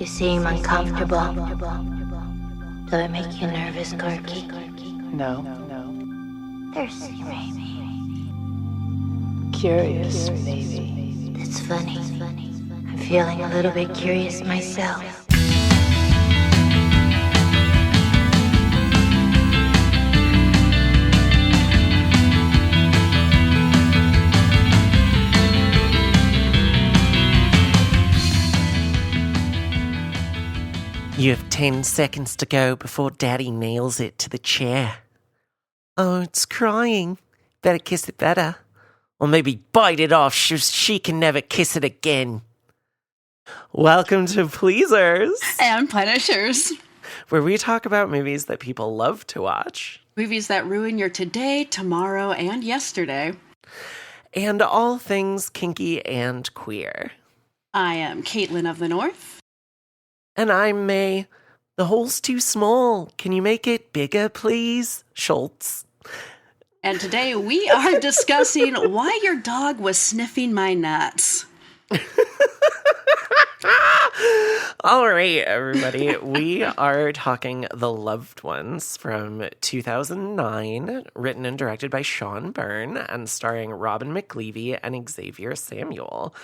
You seem uncomfortable. Do I make you nervous, Corky? No. Thirsty, maybe. Curious, maybe. That's funny. I'm feeling a little bit curious myself. You have 10 seconds to go before Daddy nails it to the chair. Oh, it's crying. Better kiss it better. Or maybe bite it off so she can never kiss it again. Welcome to Pleasers. And Punishers. Where we talk about movies that people love to watch. Movies that ruin your today, tomorrow, and yesterday. And all things kinky and queer. I am Caitlin of the North. And I'm May. The hole's too small. Can you make it bigger, please? Schultz. And today we are discussing why your dog was sniffing my nuts. All right, everybody. We are talking The Loved Ones from 2009, written and directed by Sean Byrne and starring Robin McLeavy and Xavier Samuel.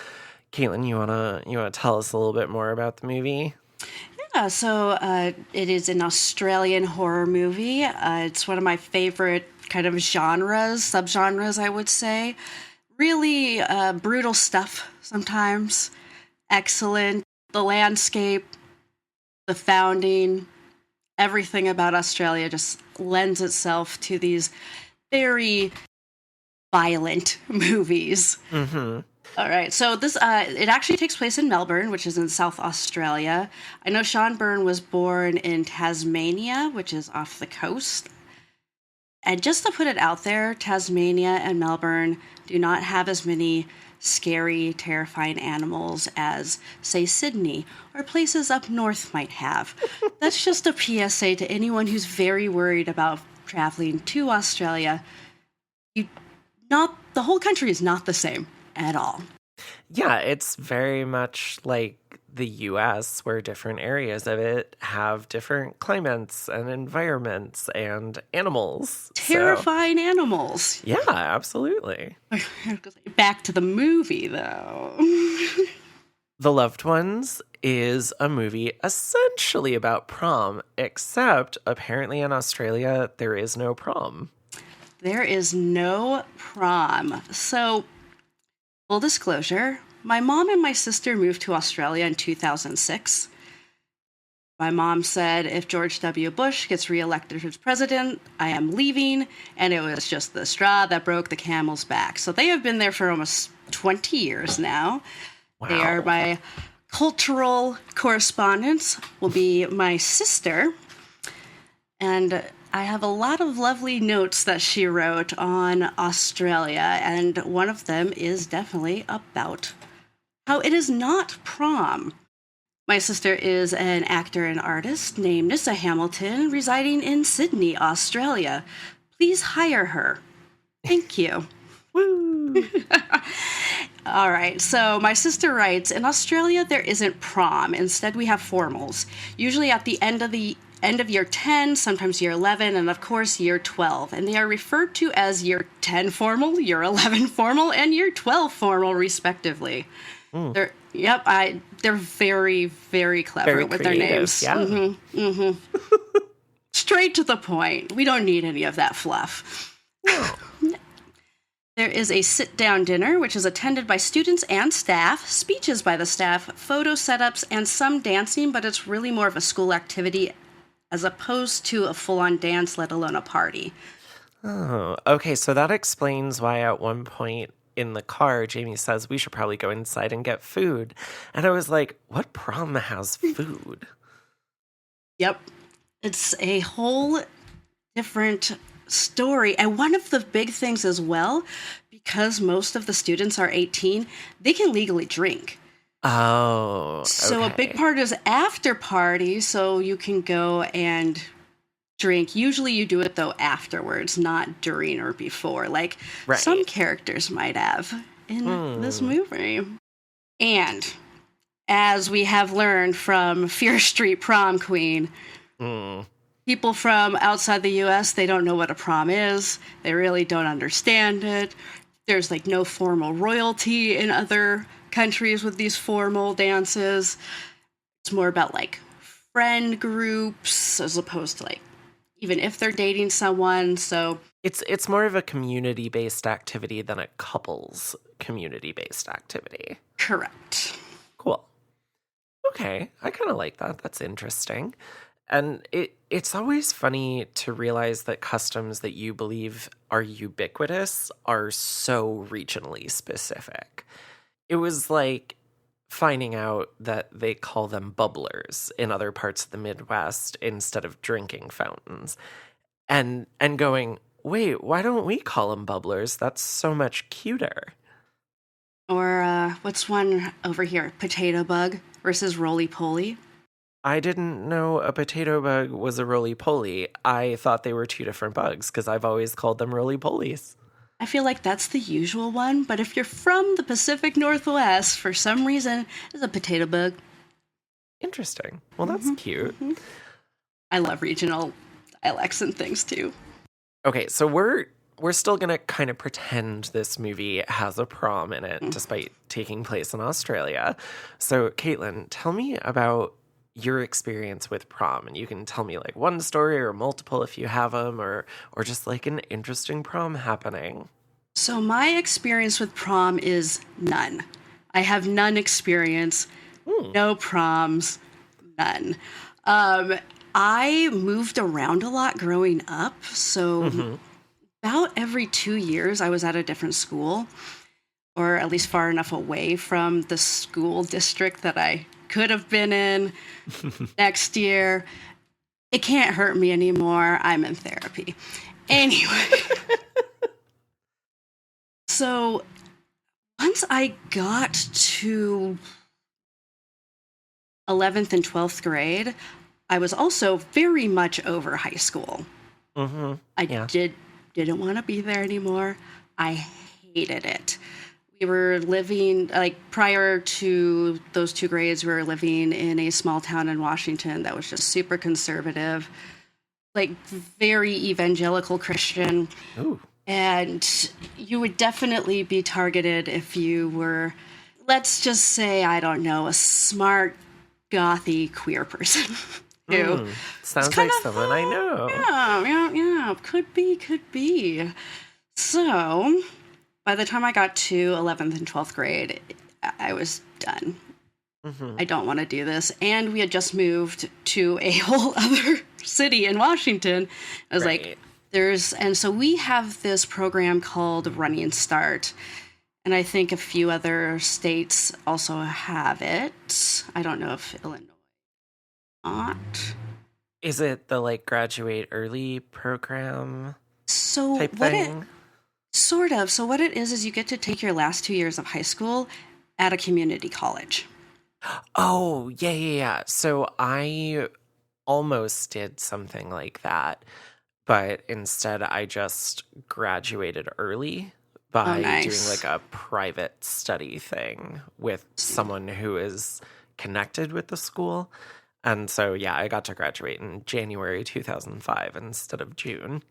Caitlin, you wanna tell us a little bit more about the movie? Yeah, so it is an Australian horror movie. It's one of my favorite kind of subgenres, I would say. Really brutal stuff sometimes. Excellent. The landscape, the founding, everything about Australia just lends itself to these very violent movies. Mm-hmm. All right, so this it actually takes place in Melbourne, which is in South Australia. I know Sean Byrne was born in Tasmania, which is off the coast. And just to put it out there, Tasmania and Melbourne do not have as many scary, terrifying animals as, say, Sydney or places up north might have. That's just a PSA to anyone who's very worried about traveling to Australia. The whole country is not the same at all. Yeah, it's very much like the U.S., where different areas of it have different climates and environments and animals. Terrifying animals. Yeah, absolutely. Back to the movie, though. The Loved Ones is a movie essentially about prom, except apparently in Australia, there is no prom. There is no prom. So, full disclosure, my mom and my sister moved to Australia in 2006. My mom said, if George W. Bush gets reelected as president, I am leaving, and it was just the straw that broke the camel's back. So they have been there for almost 20 years now. Wow. They are my cultural correspondents, will be my sister, and I have a lot of lovely notes that she wrote on Australia, and one of them is definitely about how it is not prom. My sister is an actor and artist named Nissa Hamilton, residing in Sydney, Australia. Please hire her. Thank you. Woo! All right, so my sister writes, in Australia there isn't prom. Instead we have formals, usually at the end of year 10, sometimes year 11, and of course year 12. And they are referred to as year 10 formal, year 11 formal, and year 12 formal, respectively. They're very, very clever very with creative, their names. Yeah. Mm-hmm, mm-hmm. Straight to the point. We don't need any of that fluff. There is a sit-down dinner, which is attended by students and staff, speeches by the staff, photo setups, and some dancing, but it's really more of a school activity as opposed to a full-on dance, let alone a party. Oh, okay. So that explains why at one point in the car, Jamie says, we should probably go inside and get food. And I was like, what prom has food? Yep. It's a whole different story. And one of the big things as well, because most of the students are 18, they can legally drink. Oh, okay. So a big part is after party, so you can go and drink. Usually you do it, though, afterwards, not during or before, like some characters might have in this movie. And as we have learned from Fear Street Prom Queen. People from outside the U.S., they don't know what a prom is. They really don't understand it. There's like no formal royalty in other countries with these formal dances. It's more about like friend groups as opposed to like even if they're dating someone. So it's more of a community-based activity than a couples community-based activity. Correct. Cool. Okay, I kind of like that. That's interesting. And it's always funny to realize that customs that you believe are ubiquitous are so regionally specific. It was like finding out that they call them bubblers in other parts of the Midwest instead of drinking fountains. And going, wait, why don't we call them bubblers? That's so much cuter. Or what's one over here? Potato bug versus roly-poly. I didn't know a potato bug was a roly-poly. I thought they were two different bugs because I've always called them roly-polies. I feel like that's the usual one, but if you're from the Pacific Northwest, for some reason, it's a potato bug. Interesting. Well, that's cute. I love regional dialects and things, too. Okay, so we're still going to kind of pretend this movie has a prom in it, despite taking place in Australia. So, Caitlin, tell me about your experience with prom, and you can tell me like one story or multiple if you have them, or just like an interesting prom happening. So my experience with prom is none. I have none experience, no proms, none. I moved around a lot growing up, so about every 2 years I was at a different school, or at least far enough away from the school district that I could have been in. Next year, it can't hurt me anymore. I'm in therapy. Anyway. So once I got to 11th and 12th grade, I was also very much over high school. I didn't want to be there anymore. I hated it. We were living, like, prior to those 2 grades, we were living in a small town in Washington that was just super conservative, like, very evangelical Christian. Ooh. And you would definitely be targeted if you were, let's just say, I don't know, a smart, gothy, queer person. Sounds like someone I know. Yeah. Could be. So by the time I got to 11th and 12th grade, I was done. I don't want to do this. And we had just moved to a whole other city in Washington. I was like, and so we have this program called Running Start. And I think a few other states also have it. I don't know if Illinois not. Is it the like graduate early program So type thing? Sort of. So what it is you get to take your last 2 years of high school at a community college. Oh, yeah. So I almost did something like that, but instead I just graduated early by doing like a private study thing with someone who is connected with the school. And so, yeah, I got to graduate in January 2005 instead of June.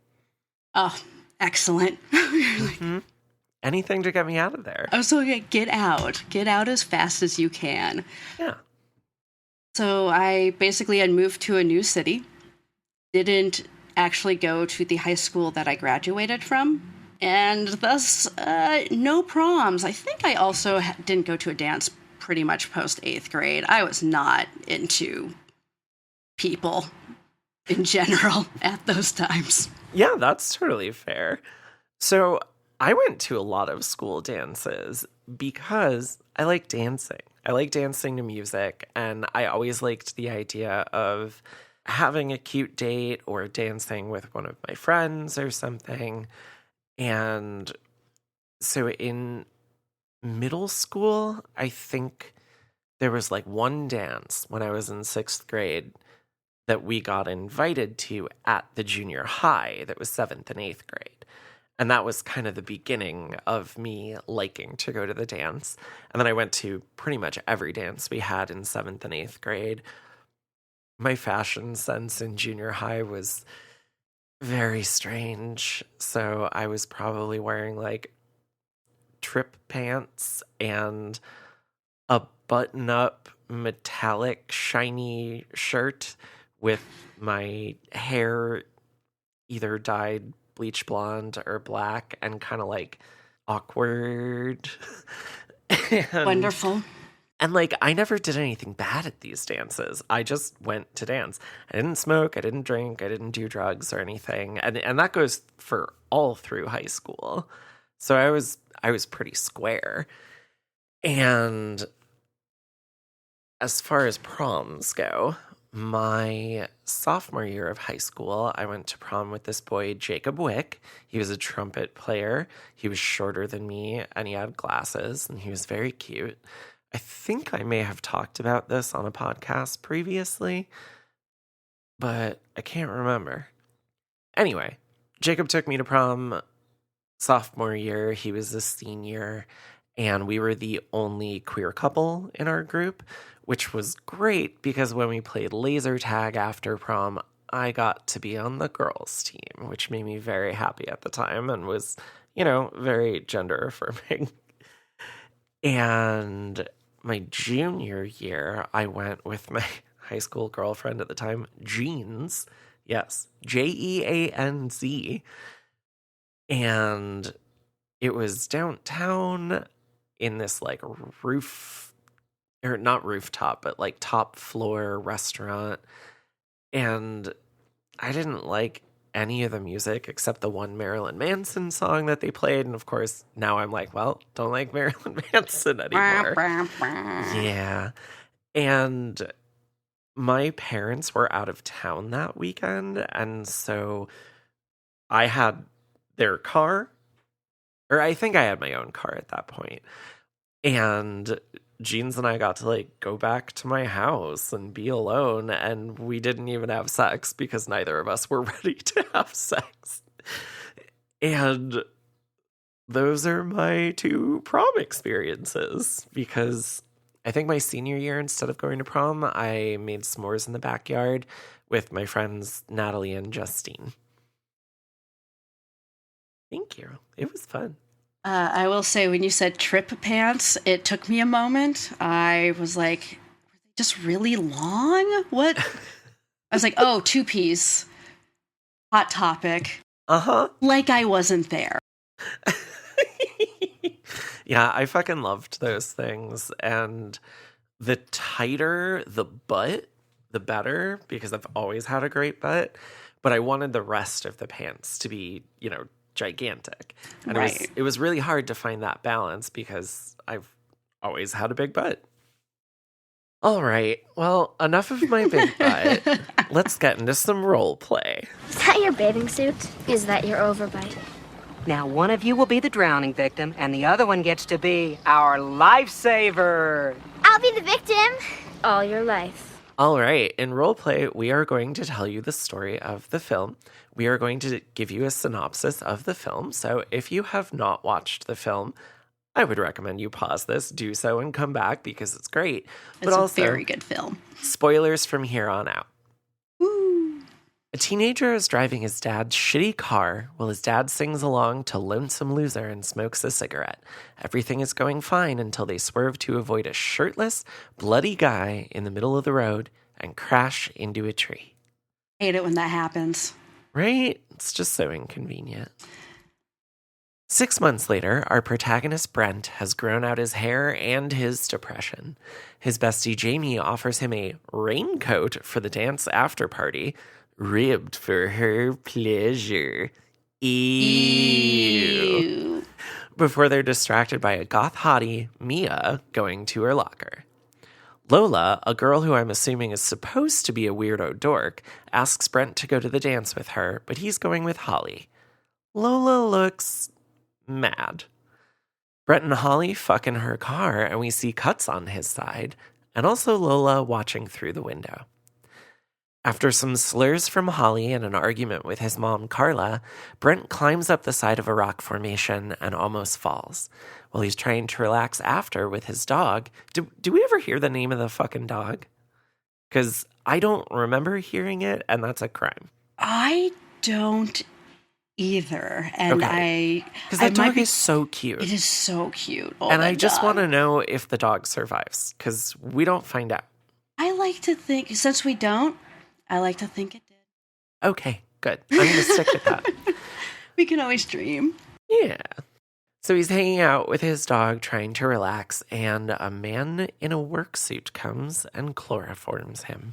Oh, excellent. Anything to get me out of there. Oh, so get out as fast as you can. Yeah. So I basically had moved to a new city, didn't actually go to the high school that I graduated from, and thus no proms. I think I also didn't go to a dance pretty much post 8th grade. I was not into people in general at those times. Yeah, that's totally fair. So I went to a lot of school dances because I like dancing. I like dancing to music, and I always liked the idea of having a cute date or dancing with one of my friends or something. And so in middle school, I think there was like one dance when I was in 6th grade that we got invited to at the junior high that was 7th and 8th grade. And that was kind of the beginning of me liking to go to the dance. And then I went to pretty much every dance we had in 7th and 8th grade. My fashion sense in junior high was very strange. So I was probably wearing like trip pants and a button-up metallic shiny shirt with my hair either dyed bleach blonde or black and kind of like awkward. Wonderful. And like, I never did anything bad at these dances. I just went to dance. I didn't smoke. I didn't drink. I didn't do drugs or anything. And that goes for all through high school. So I was pretty square. And as far as proms go, my sophomore year of high school, I went to prom with this boy, Jacob Wick. He was a trumpet player. He was shorter than me, and he had glasses, and he was very cute. I think I may have talked about this on a podcast previously, but I can't remember. Anyway, Jacob took me to prom sophomore year. He was a senior, and we were the only queer couple in our group, which was great because when we played laser tag after prom, I got to be on the girls' team, which made me very happy at the time and was, very gender affirming. And my junior year, I went with my high school girlfriend at the time, Jeans. Yes, Jeanz. And it was downtown in this like not rooftop, but like top floor restaurant. And I didn't like any of the music except the one Marilyn Manson song that they played. And of course, now I'm like, well, don't like Marilyn Manson anymore. Yeah. And my parents were out of town that weekend. And so I had their car, or I think I had my own car at that point. And Jeans and I got to like go back to my house and be alone, and we didn't even have sex because neither of us were ready to have sex. And those are my 2 prom experiences, because I think my senior year, instead of going to prom, I made s'mores in the backyard with my friends Natalie and Justine. Thank you. It was fun. I will say, when you said trip pants, it took me a moment. I was like, were they just really long? What? I was like, oh, 2-piece. Hot Topic. Uh-huh. Like I wasn't there. Yeah, I fucking loved those things. And the tighter the butt, the better, because I've always had a great butt. But I wanted the rest of the pants to be, gigantic. And right. it was really hard to find that balance because I've always had a big butt. All right. Well, enough of my big butt. Let's get into some role play. Is that your bathing suit? Is that your overbite? Now, one of you will be the drowning victim, and the other one gets to be our lifesaver. I'll be the victim. All your life. All right. In role play, we are going to tell you the story of the film. We are going to give you a synopsis of the film. So if you have not watched the film, I would recommend you pause this, do so, and come back because it's great. It's a very good film. Spoilers from here on out. Woo. A teenager is driving his dad's shitty car while his dad sings along to Lonesome Loser and smokes a cigarette. Everything is going fine until they swerve to avoid a shirtless, bloody guy in the middle of the road and crash into a tree. Hate it when that happens. Right? It's just so inconvenient. 6 months later, our protagonist Brent has grown out his hair and his depression. His bestie Jamie offers him a raincoat for the dance after party, ribbed for her pleasure. Ew. Before they're distracted by a goth hottie, Mia, going to her locker. Lola, a girl who I'm assuming is supposed to be a weirdo dork, asks Brent to go to the dance with her, but he's going with Holly. Lola looks mad. Brent and Holly fuck in her car, and we see cuts on his side, and also Lola watching through the window. After some slurs from Holly and an argument with his mom, Carla, Brent climbs up the side of a rock formation and almost falls. While he's trying to relax after with his dog, do we ever hear the name of the fucking dog? Because I don't remember hearing it, and that's a crime. I don't either. And because that dog is so cute. It is so cute. Oh, and I just want to know if the dog survives, because we don't find out. I like to think, since we don't, I like to think it did. Okay, good. I'm going to stick with that. We can always dream. Yeah. So he's hanging out with his dog, trying to relax, and a man in a work suit comes and chloroforms him.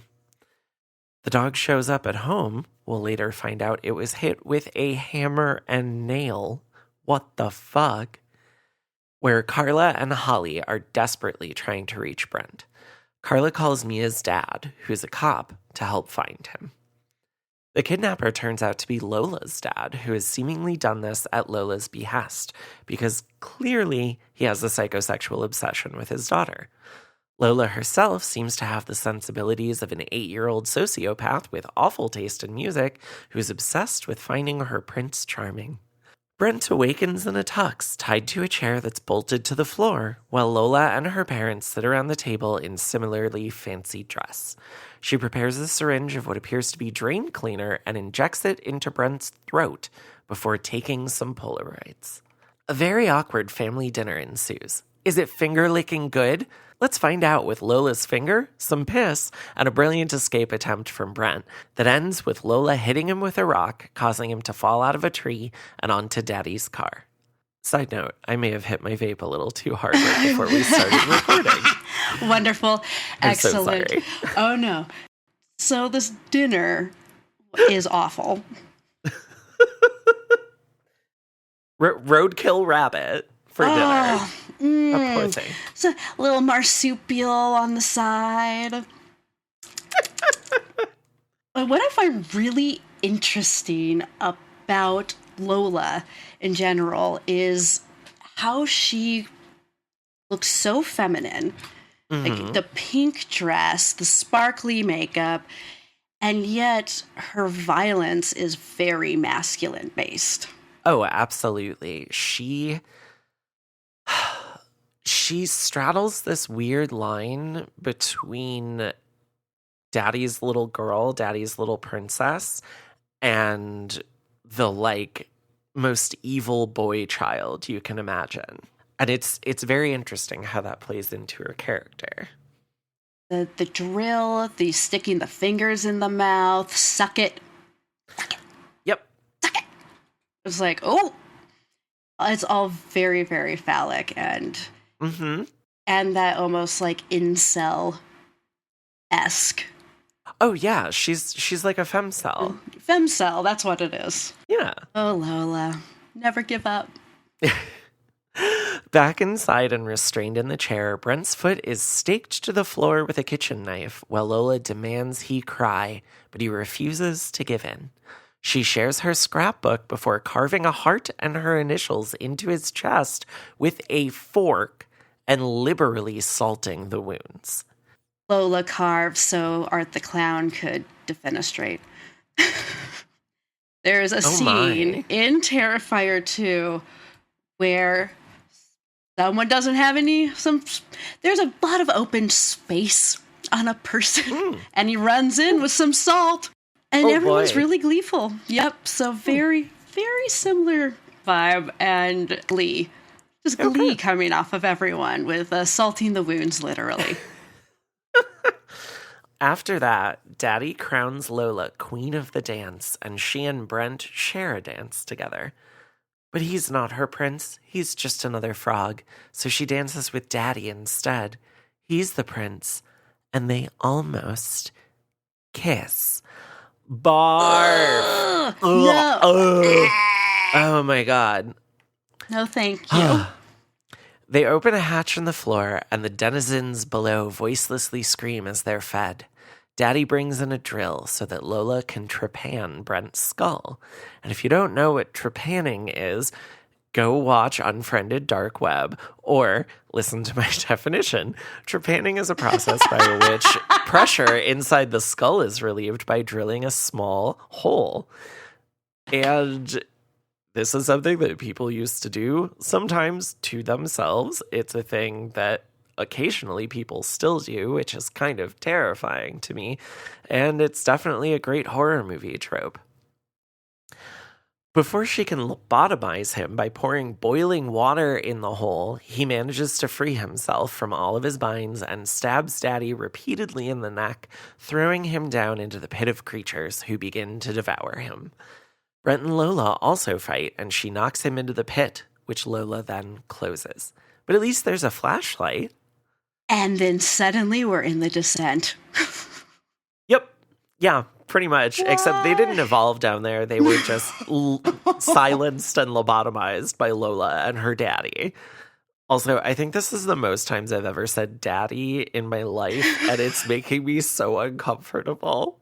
The dog shows up at home. We'll later find out it was hit with a hammer and nail. What the fuck? Where Carla and Holly are desperately trying to reach Brent. Carla calls Mia's dad, who's a cop, to help find him. The kidnapper turns out to be Lola's dad, who has seemingly done this at Lola's behest, because clearly he has a psychosexual obsession with his daughter. Lola herself seems to have the sensibilities of an 8-year-old sociopath with awful taste in music who's obsessed with finding her prince charming. Brent awakens in a tux tied to a chair that's bolted to the floor, while Lola and her parents sit around the table in similarly fancy dress. She prepares a syringe of what appears to be drain cleaner and injects it into Brent's throat before taking some Polaroids. A very awkward family dinner ensues. Is it finger-licking good? Let's find out with Lola's finger, some piss, and a brilliant escape attempt from Brent that ends with Lola hitting him with a rock, causing him to fall out of a tree and onto Daddy's car. Side note, I may have hit my vape a little too hard right before we started recording. Wonderful. Excellent. So sorry. Oh, no. So this dinner is awful. Roadkill rabbit for dinner. A poor thing. It's a little marsupial on the side. What I find really interesting about Lola in general is how she looks so feminine. Like the pink dress, the sparkly makeup, and yet her violence is very masculine based. Oh, absolutely. She straddles this weird line between daddy's little girl, daddy's little princess, and the most evil boy child you can imagine. And it's very interesting how that plays into her character. The drill, the sticking the fingers in the mouth, suck it. Yep. Suck it. It's like, oh, it's all very, very phallic and that almost like incel-esque. Oh yeah, she's like a femcel. Femcel, that's what it is. Yeah. Oh, Lola, never give up. Back inside and restrained in the chair, Brent's foot is staked to the floor with a kitchen knife while Lola demands he cry, but he refuses to give in. She shares her scrapbook before carving a heart and her initials into his chest with a fork and liberally salting the wounds. Lola carved so Art the Clown could defenestrate. There's a scene in Terrifier 2 where someone doesn't have there's a lot of open space on a person and he runs in with some salt and everyone's really gleeful. Yep. So very, very similar vibe and glee. Just glee coming off of everyone with salting the wounds, literally. After that, Daddy crowns Lola queen of the dance and she and Brent share a dance together. But he's not her prince, he's just another frog, so she dances with Daddy instead. He's the prince, and they almost kiss. Barf! No. Oh my god. No, thank you. They open a hatch in the floor, and the denizens below voicelessly scream as they're fed. Daddy brings in a drill so that Lola can trepan Brent's skull. And if you don't know what trepanning is, Go watch Unfriended Dark Web, or listen to my definition. Trepanning is a process by which pressure inside the skull is relieved by drilling a small hole. And this is something that people used to do, sometimes to themselves. It's a thing that occasionally people still do, which is kind of terrifying to me. And it's definitely a great horror movie trope. Before she can lobotomize him by pouring boiling water in the hole, he manages to free himself from all of his binds and stabs Daddy repeatedly in the neck, throwing him down into the pit of creatures who begin to devour him. Brent and Lola also fight, and she knocks him into the pit, which Lola then closes. But at least there's a flashlight. And then suddenly we're in the descent. Yep. Yeah, pretty much. What? Except they didn't evolve down there. They were just silenced and lobotomized by Lola and her daddy. Also, I think this is the most times I've ever said daddy in my life, and it's making me so uncomfortable.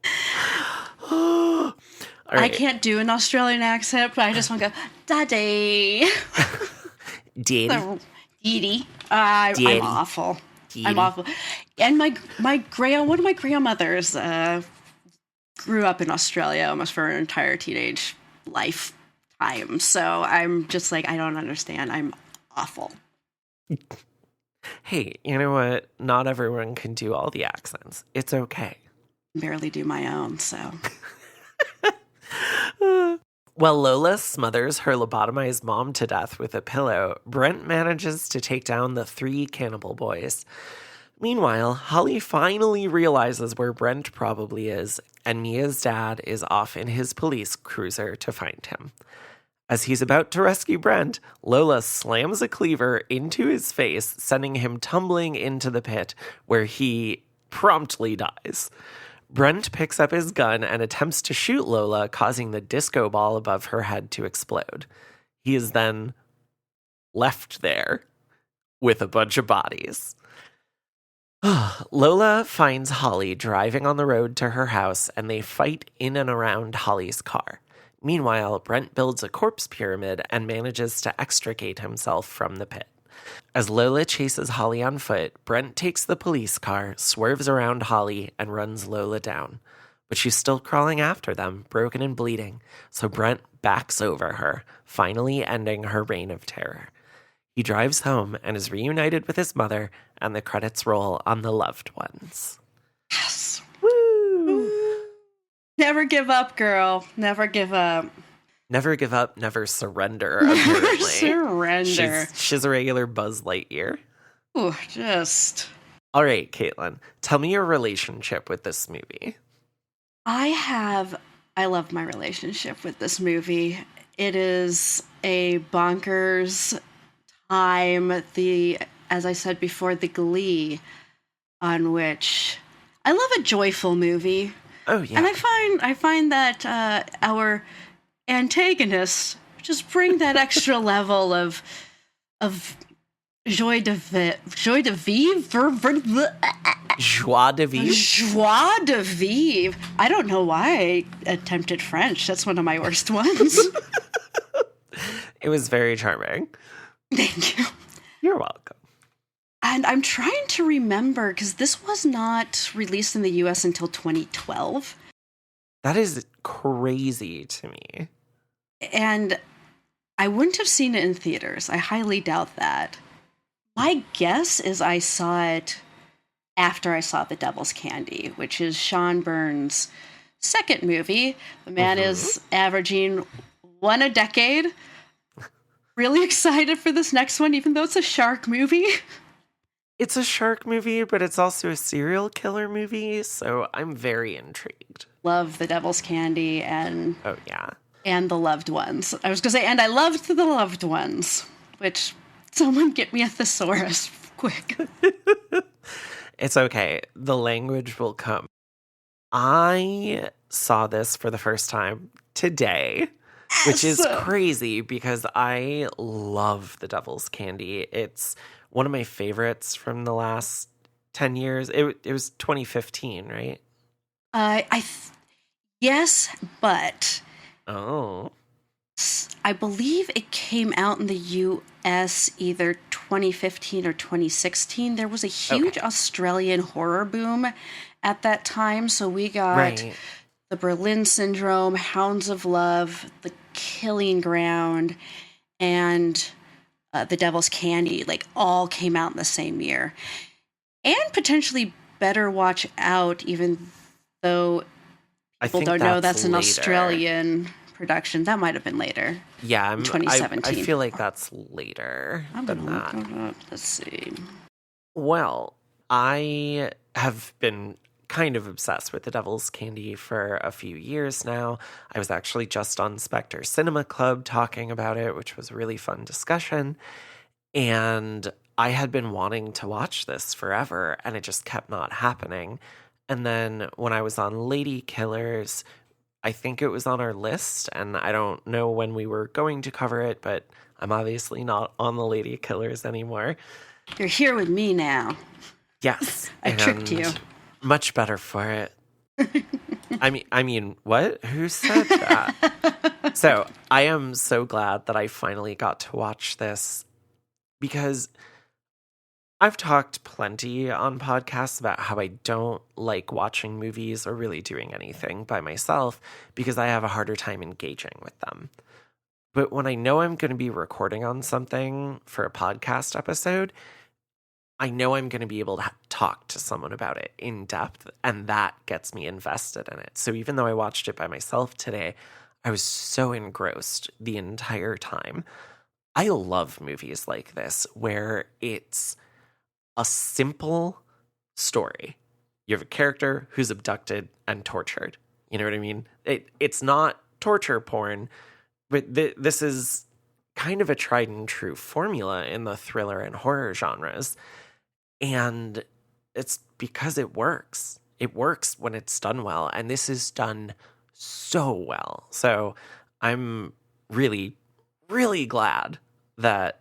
Right. I can't do an Australian accent, but I just want to go, daddy. Daddy. Daddy. I'm awful. Daddy. I'm awful. And one of my grandmothers grew up in Australia almost for her entire teenage lifetime. So I'm just like, I don't understand. I'm awful. Hey, you know what? Not everyone can do all the accents. It's okay. Barely do my own, so... While Lola smothers her lobotomized mom to death with a pillow, Brent manages to take down the 3 cannibal boys. Meanwhile, Holly finally realizes where Brent probably is, and Mia's dad is off in his police cruiser to find him. As he's about to rescue Brent, Lola slams a cleaver into his face, sending him tumbling into the pit, where he promptly dies. Brent picks up his gun and attempts to shoot Lola, causing the disco ball above her head to explode. He is then left there with a bunch of bodies. Lola finds Holly driving on the road to her house, and they fight in and around Holly's car. Meanwhile, Brent builds a corpse pyramid and manages to extricate himself from the pit. As Lola chases Holly on foot, Brent takes the police car, swerves around Holly, and runs Lola down. But she's still crawling after them, broken and bleeding, so Brent backs over her, finally ending her reign of terror. He drives home and is reunited with his mother, and the credits roll on The Loved Ones. Yes. Woo! Never give up, girl. Never give up. Never give up, never surrender. Never surrender. She's a regular Buzz Lightyear. Ooh, just. All right, Caitlin, tell me your relationship with this movie. I love my relationship with this movie. It is a bonkers time. As I said before, the glee on which I love a joyful movie. Oh yeah. And I find that our antagonists just bring that extra level of joie de vivre. Joie de vivre. Joie de vivre. I don't know why I attempted French. That's one of my worst ones. It was very charming. Thank you. You're welcome. And I'm trying to remember, because this was not released in the U.S. until 2012. That is crazy to me. And I wouldn't have seen it in theaters. I highly doubt that. My guess is I saw it after I saw The Devil's Candy, which is Sean Byrne's second movie. The man is averaging one a decade. Really excited for this next one, even though it's a shark movie. It's a shark movie, but it's also a serial killer movie, so I'm very intrigued. Love The Devil's Candy and... Oh, yeah. And The Loved Ones. I was going to say, and I loved The Loved Ones, which, someone get me a thesaurus quick. It's okay. The language will come. I saw this for the first time today, which is crazy because I love The Devil's Candy. It's one of my favorites from the last 10 years. It was 2015, right? Yes, but... Oh. I believe it came out in the U.S. either 2015 or 2016. There was a huge Australian horror boom at that time. So we got The Berlin Syndrome, Hounds of Love, The Killing Ground, and The Devil's Candy, like all came out in the same year. And potentially Better Watch Out, even though people don't know that's an Australian production. That might have been later. Yeah, 2017. I feel like that's later than that. Let's see. Well, I have been kind of obsessed with The Devil's Candy for a few years now. I was actually just on Spectre Cinema Club talking about it, which was a really fun discussion. And I had been wanting to watch this forever, and it just kept not happening. And then when I was on Lady Killers, I think it was on our list, and I don't know when we were going to cover it, but I'm obviously not on the Lady Killers anymore. You're here with me now. Yes. I tricked you. Much better for it. I mean, what? Who said that? So I am so glad that I finally got to watch this, because I've talked plenty on podcasts about how I don't like watching movies or really doing anything by myself because I have a harder time engaging with them. But when I know I'm going to be recording on something for a podcast episode, I know I'm going to be able to talk to someone about it in depth, and that gets me invested in it. So even though I watched it by myself today, I was so engrossed the entire time. I love movies like this where it's a simple story. You have a character who's abducted and tortured. You know what I mean? It's not torture porn, but this is kind of a tried and true formula in the thriller and horror genres. And it's because it works. It works when it's done well. And this is done so well. So I'm really, really glad that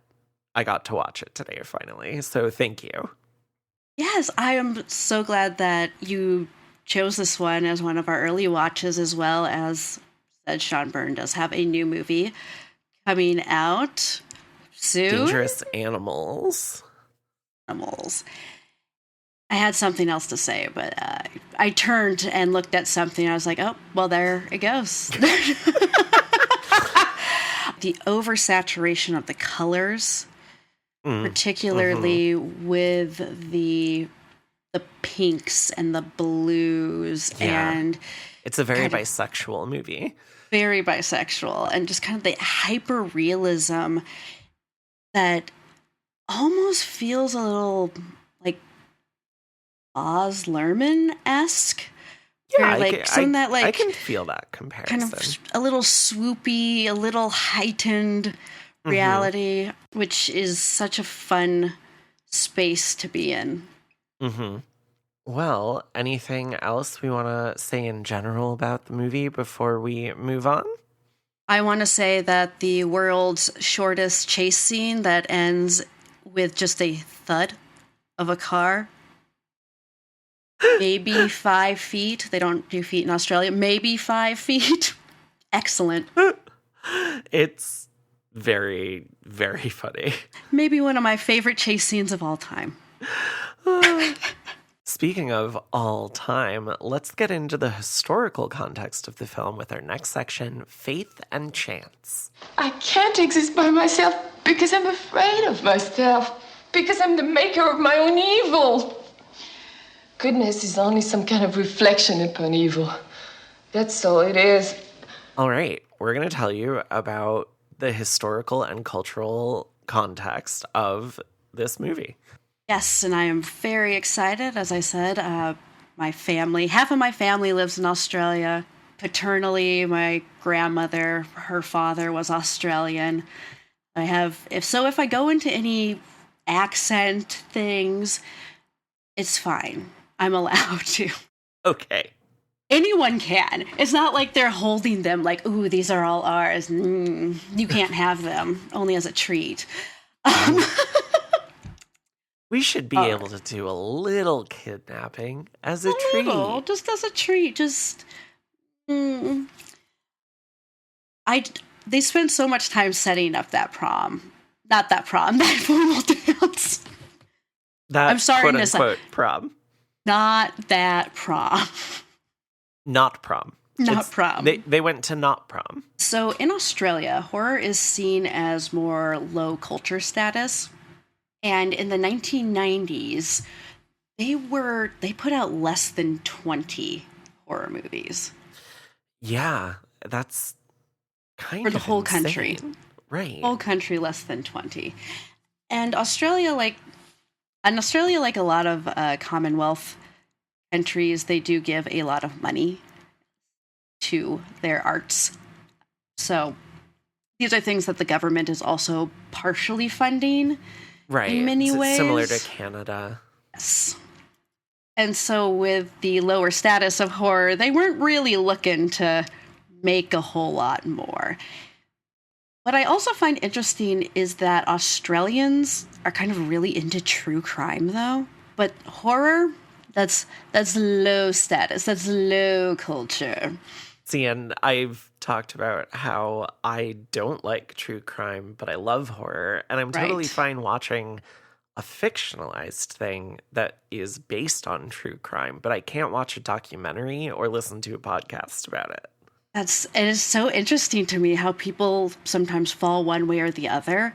I got to watch it today finally. So thank you. Yes, I am so glad that you chose this one as one of our early watches, as well as said Sean Byrne does have a new movie coming out soon. Dangerous Animals. I had something else to say, but I turned and looked at something. And I was like, oh, well, there it goes. The oversaturation of the colors, particularly with the pinks and the blues, and it's a very bisexual movie. Very bisexual, and just kind of the hyper realism that almost feels a little like Baz Luhrmann-esque. Yeah, I can feel that comparison. Kind of a little swoopy, a little heightened reality, which is such a fun space to be in. Mm-hmm. Well, anything else we want to say in general about the movie before we move on? I want to say that the world's shortest chase scene that ends with just a thud of a car, maybe 5 feet. They don't do feet in Australia. Maybe 5 feet. Excellent. It's very, very funny. Maybe one of my favorite chase scenes of all time. Speaking of all time, let's get into the historical context of the film with our next section, Faith and Chance. I can't exist by myself because I'm afraid of myself, because I'm the maker of my own evil. Goodness is only some kind of reflection upon evil. That's all it is. All right, we're going to tell you about the historical and cultural context of this movie. Yes, and I am very excited. As I said, half of my family lives in Australia. Paternally, my grandmother, her father was Australian. If I go into any accent things, it's fine. I'm allowed to. Okay. Anyone can. It's not like they're holding them like, ooh, these are all ours. You can't have them, only as a treat. We should be able to do a little kidnapping as a treat. Just as a treat. they spent so much time setting up that prom. Not that prom, that formal dance. That I'm sorry, quote Nissa. unquote prom. Not that prom. Not prom. Not prom. They went to not prom. So in Australia, horror is seen as more low culture status. And in the 1990s, they put out less than 20 horror movies. Yeah, that's kind for the of whole insane. country. Right. Whole country less than 20. And Australia, like a lot of Commonwealth countries, they do give a lot of money to their arts. So these are things that the government is also partially funding. Right. In many ways. Similar to Canada. Yes. And so with the lower status of horror, they weren't really looking to make a whole lot more. What I also find interesting is that Australians are kind of really into true crime, though. But horror, that's low status. That's low culture. See, and I've talked about how I don't like true crime, but I love horror. And I'm totally fine watching a fictionalized thing that is based on true crime, but I can't watch a documentary or listen to a podcast about it. It is so interesting to me how people sometimes fall one way or the other,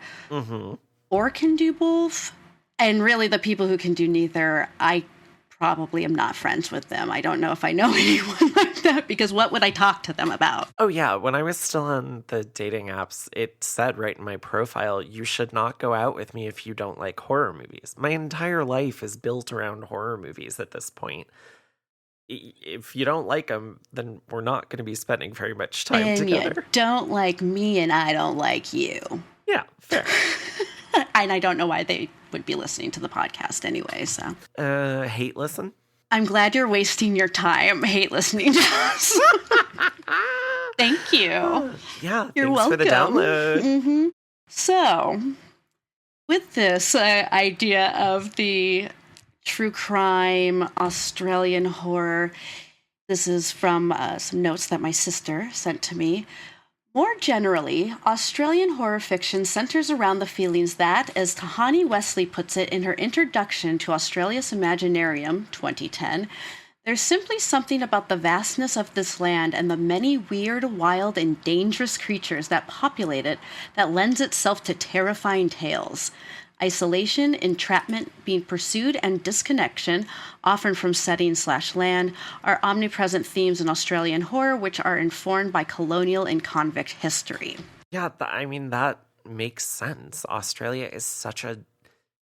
or can do both. And really, the people who can do neither, I probably am not friends with them. I don't know if I know anyone like that, because what would I talk to them about? Oh, yeah. When I was still on the dating apps, it said right in my profile, you should not go out with me if you don't like horror movies. My entire life is built around horror movies at this point. If you don't like them, then we're not going to be spending very much time and together. You don't like me and I don't like you. Yeah, fair. And I don't know why they would be listening to the podcast anyway, so. Hate listen? I'm glad you're wasting your time hate listening to us. Thank you. Yeah, you're thanks welcome. For the download. So, with this idea of the true crime, Australian horror, this is from some notes that my sister sent to me. More generally, Australian horror fiction centers around the feelings that, as Tahani Wesley puts it in her introduction to Australia's Imaginarium, 2010, there's simply something about the vastness of this land and the many weird, wild, and dangerous creatures that populate it that lends itself to terrifying tales. Isolation, entrapment, being pursued, and disconnection, often from setting/land, are omnipresent themes in Australian horror, which are informed by colonial and convict history. Yeah, that makes sense. Australia is such a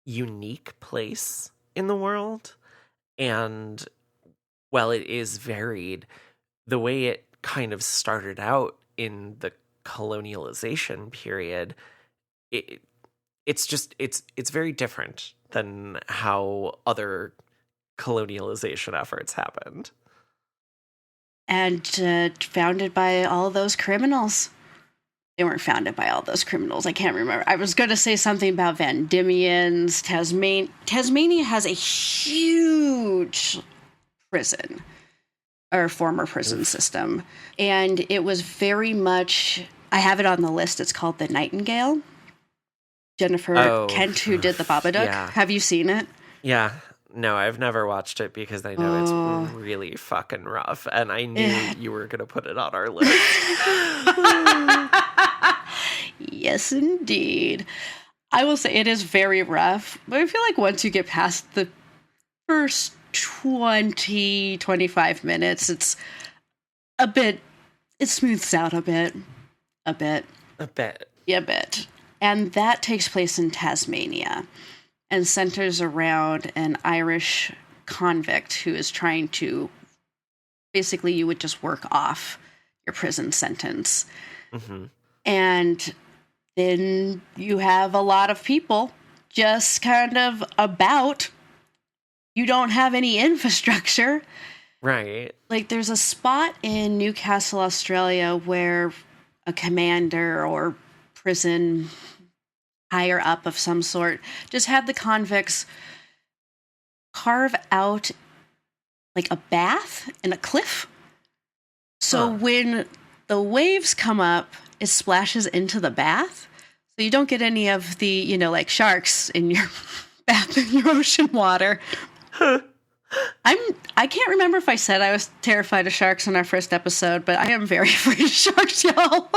unique place in the world. And while it is varied, the way it kind of started out in the colonialization period, it's very different than how other colonialization efforts happened. And founded by all those criminals. They weren't founded by all those criminals. I can't remember. I was going to say something about Van Diemen's. Tasmania has a huge prison, or former prison system. And it was very much, I have it on the list, it's called The Nightingale. Jennifer Kent, who did the Babadook. Yeah. Have you seen it? Yeah. No, I've never watched it because I know it's really fucking rough. And I knew you were going to put it on our list. Yes, indeed. I will say it is very rough. But I feel like once you get past the first 20, 25 minutes, it smooths out a bit. Yeah, a bit. And that takes place in Tasmania and centers around an Irish convict who is trying to, basically you would just work off your prison sentence. And then you have a lot of people just kind of about. You don't have any infrastructure. Right. Like there's a spot in Newcastle, Australia where a commander or prison higher up of some sort just had the convicts carve out like a bath in a cliff. So when the waves come up it splashes into the bath. So you don't get any of the, you know, like sharks in your bath in your ocean water. I can't remember if I said I was terrified of sharks in our first episode, but I am very afraid of sharks, y'all.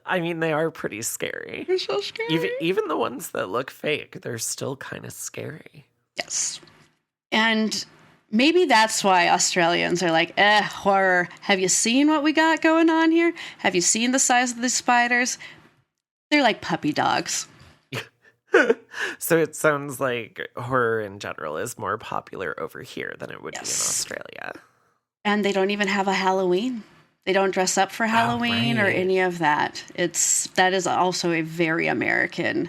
I mean, they are pretty scary. They're so scary. Even the ones that look fake, they're still kind of scary. Yes. And maybe that's why Australians are like, horror. Have you seen what we got going on here? Have you seen the size of these spiders? They're like puppy dogs. So it sounds like horror in general is more popular over here than it would be in Australia. And they don't even have a Halloween. They don't dress up for Halloween or any of that. That is also a very American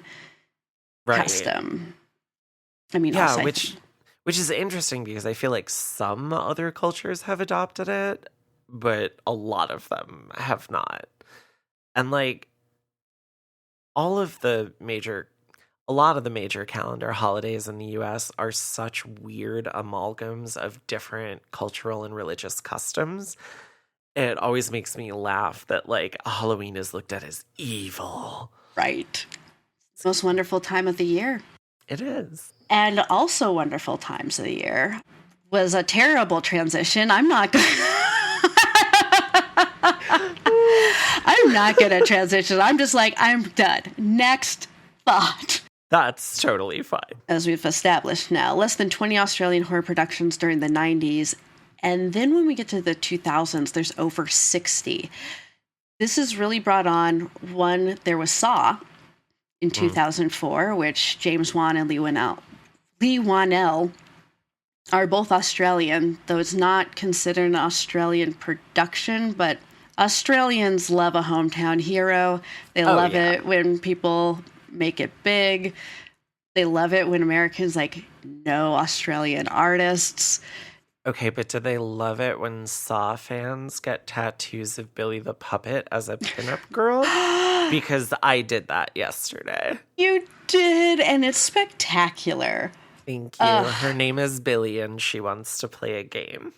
custom. I mean, yeah, which is interesting because I feel like some other cultures have adopted it, but a lot of them have not. And like a lot of the major calendar holidays in the US are such weird amalgams of different cultural and religious customs. It always makes me laugh that like Halloween is looked at as evil. Right. It's the most wonderful time of the year. It is. And also wonderful times of the year was a terrible transition. I'm not going to transition. I'm just like, I'm done. Next thought. That's totally fine. As we've established now, less than 20 Australian horror productions during the 90s. And then when we get to the 2000s, there's over 60. This is really brought on. One, there was Saw in 2004, which James Wan and Lee Whannell are both Australian, though it's not considered an Australian production, but Australians love a hometown hero. They love it when people make it big. They love it when Americans like know Australian artists. Okay, but do they love it when Saw fans get tattoos of Billy the Puppet as a pinup girl? Because I did that yesterday. You did, and it's spectacular. Thank you. Her name is Billy, and she wants to play a game.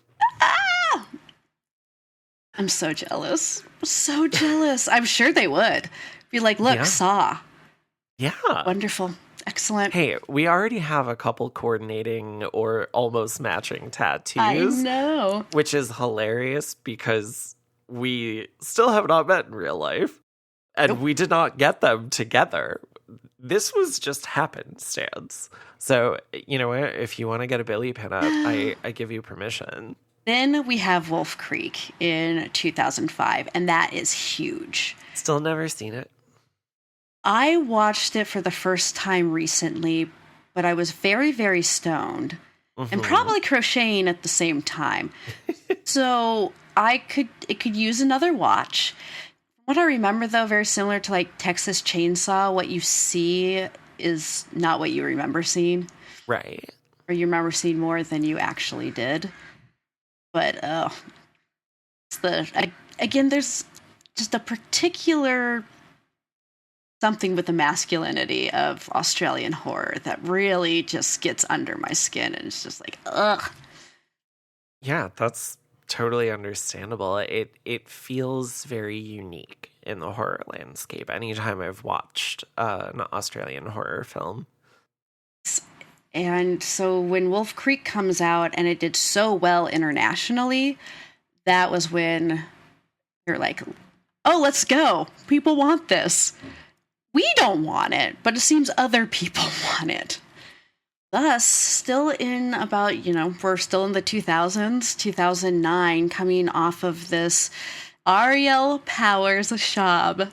I'm so jealous. So jealous. I'm sure they would. Be like, look, Saw. Yeah. Wonderful. Excellent. Hey, we already have a couple coordinating or almost matching tattoos. I know. Which is hilarious because we still have not met in real life. And we did not get them together. This was just happenstance. So, you know what? If you want to get a Billy pinup, I give you permission. Then we have Wolf Creek in 2005, and that is huge. Still never seen it. I watched it for the first time recently, but I was very, very stoned and probably crocheting at the same time. So it could use another watch. What I remember, though, very similar to like Texas Chainsaw, what you see is not what you remember seeing. Right. Or you remember seeing more than you actually did. But again, there's just a particular something with the masculinity of Australian horror that really just gets under my skin, and it's just like, ugh. Yeah, that's totally understandable. It feels very unique in the horror landscape anytime I've watched an Australian horror film. And so when Wolf Creek comes out and it did so well internationally, that was when they're like, oh, let's go. People want this. We don't want it, but it seems other people want it. Thus, still in about, we're still in the 2000s, 2009, coming off of this Ariel Powers Schaub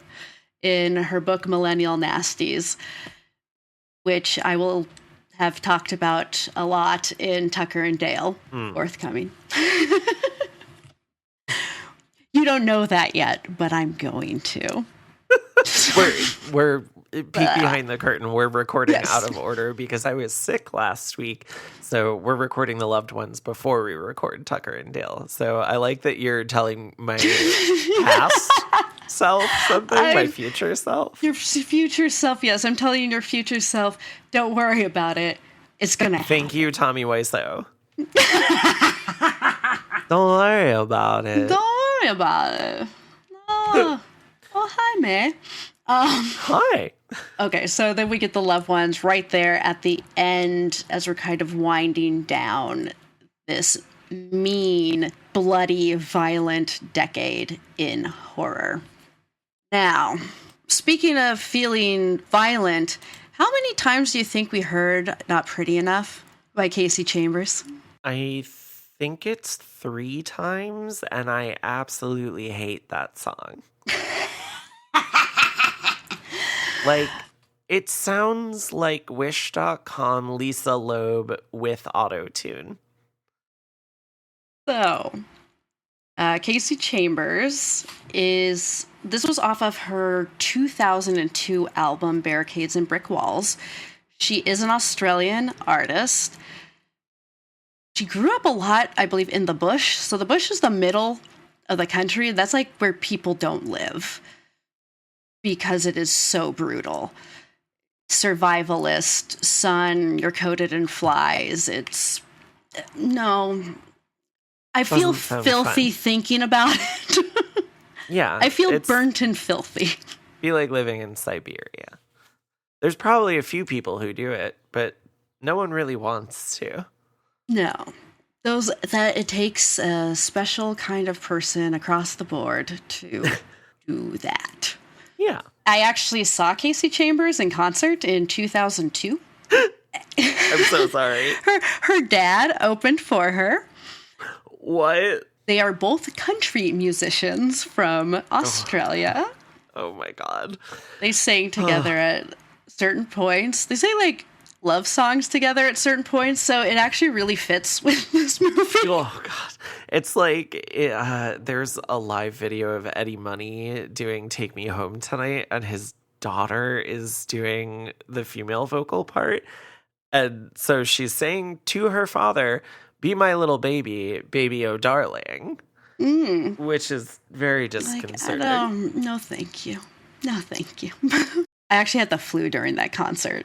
in her book Millennial Nasties, which I will have talked about a lot in Tucker and Dale, forthcoming. You don't know that yet, but I'm going to. We're peek behind the curtain. We're recording out of order because I was sick last week. So we're recording The Loved Ones before we record Tucker and Dale. So I like that you're telling my past self something, my future self. Your future self, yes. I'm telling your future self, don't worry about it. It's going to happen. Thank you, Tommy Wiseau. Don't worry about it. Don't worry about it. Oh, hi, May. Hi. Okay, so then we get the loved ones right there at the end as we're kind of winding down this mean, bloody, violent decade in horror. Now, speaking of feeling violent, how many times do you think we heard Not Pretty Enough by Casey Chambers? I think it's 3 times, and I absolutely hate that song. Like, it sounds like Wish.com Lisa Loeb with auto-tune. So, Casey Chambers this was off of her 2002 album, Barricades and Brick Walls. She is an Australian artist. She grew up a lot, I believe, in the bush. So the bush is the middle of the country. That's like where people don't live because it is so brutal. Survivalist, sun, you're coated in flies. I feel filthy thinking about it. Yeah. I feel burnt and filthy. Be like living in Siberia. There's probably a few people who do it, but no one really wants to. No. It takes a special kind of person across the board to do that. Yeah. I actually saw Casey Chambers in concert in 2002. I'm so sorry. Her dad opened for her. What? They are both country musicians from Australia. Oh my God. They sang together at certain points. They say like love songs together at certain points, so it actually really fits with this movie. Oh God. It's like there's a live video of Eddie Money doing Take Me Home Tonight, and his daughter is doing the female vocal part. And so she's saying to her father, "Be my little baby, baby, oh darling," which is very disconcerting. No, thank you. No, thank you. I actually had the flu during that concert.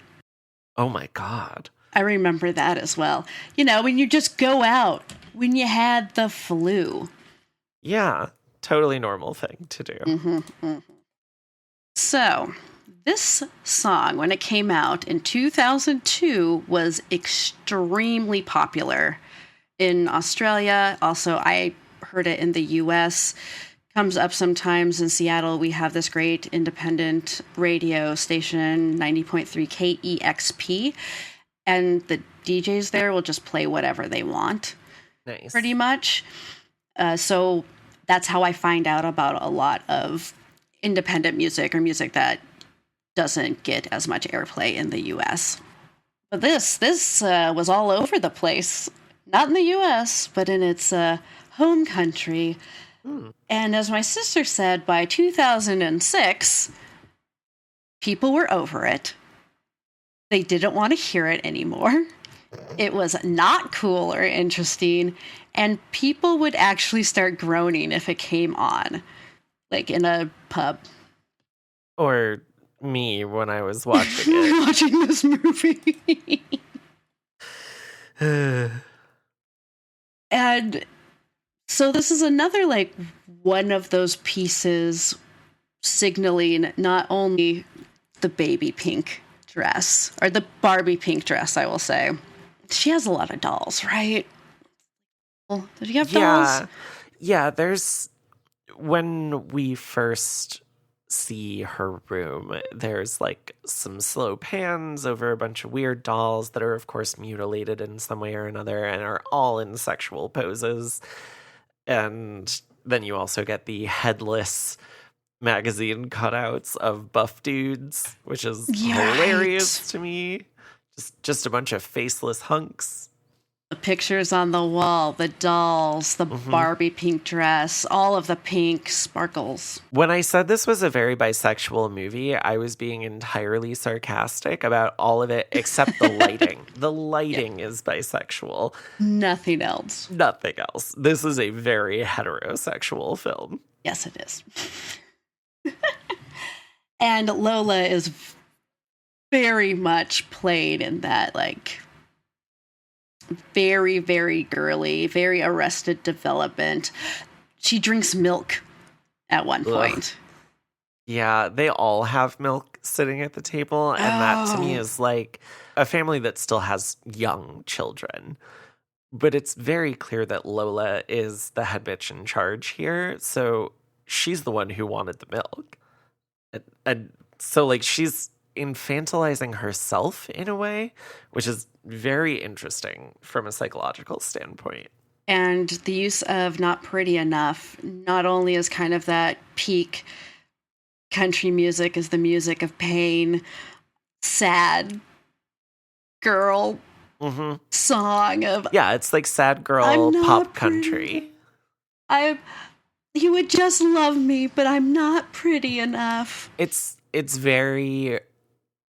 Oh my God. I remember that as well. You know, when you just go out, when you had the flu. Yeah, totally normal thing to do. Mm-hmm. So, this song, when it came out in 2002, was extremely popular in Australia. Also, I heard it in the US. Comes up sometimes in Seattle. We have this great independent radio station, 90.3 KEXP. And the DJs there will just play whatever they want. Nice. Pretty much. So that's how I find out about a lot of independent music or music that doesn't get as much airplay in the US. But this was all over the place. Not in the US, but in its home country. And as my sister said, by 2006, people were over it. They didn't want to hear it anymore. It was not cool or interesting. And people would actually start groaning if it came on, like in a pub. Or me when I was watching it. Watching this movie. And so this is another, like, one of those pieces signaling not only the baby pink dress, or the Barbie pink dress, I will say. She has a lot of dolls, right? Did you have dolls? Yeah, there's... When we first see her room, there's, like, some slow pans over a bunch of weird dolls that are, of course, mutilated in some way or another and are all in sexual poses. And then you also get the headless magazine cutouts of buff dudes, which is hilarious to me. Just a bunch of faceless hunks. The pictures on the wall, the dolls, the Barbie pink dress, all of the pink sparkles. When I said this was a very bisexual movie, I was being entirely sarcastic about all of it except the lighting. The lighting is bisexual. Nothing else. Nothing else. This is a very heterosexual film. Yes, it is. And Lola is very much played in that, like, very, very girly, very Arrested Development. She drinks milk at one Ugh. point. Yeah, they all have milk sitting at the table. And that to me is like a family that still has young children. But it's very clear that Lola is the head bitch in charge here. So she's the one who wanted the milk. And so, like, she's infantilizing herself in a way, which is very interesting from a psychological standpoint. And the use of not pretty enough not only is kind of that peak country music is the music of pain, sad girl song of Yeah, it's like sad girl pop country. You would just love me, but I'm not pretty enough. It's very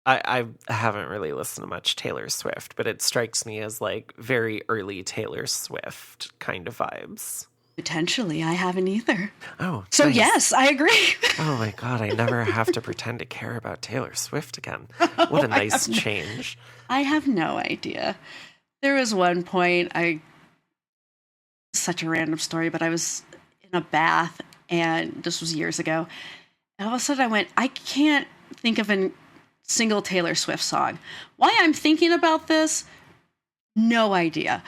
I haven't really listened to much Taylor Swift, but it strikes me as like very early Taylor Swift kind of vibes. Potentially, I haven't either. Oh, so nice. Yes, I agree. Oh my God, I never have to pretend to care about Taylor Swift again. What a nice change. I have no idea. There was one point, such a random story, but I was in a bath, and this was years ago, and all of a sudden I went, I can't think of a single Taylor Swift song. Why I'm thinking about this? No idea.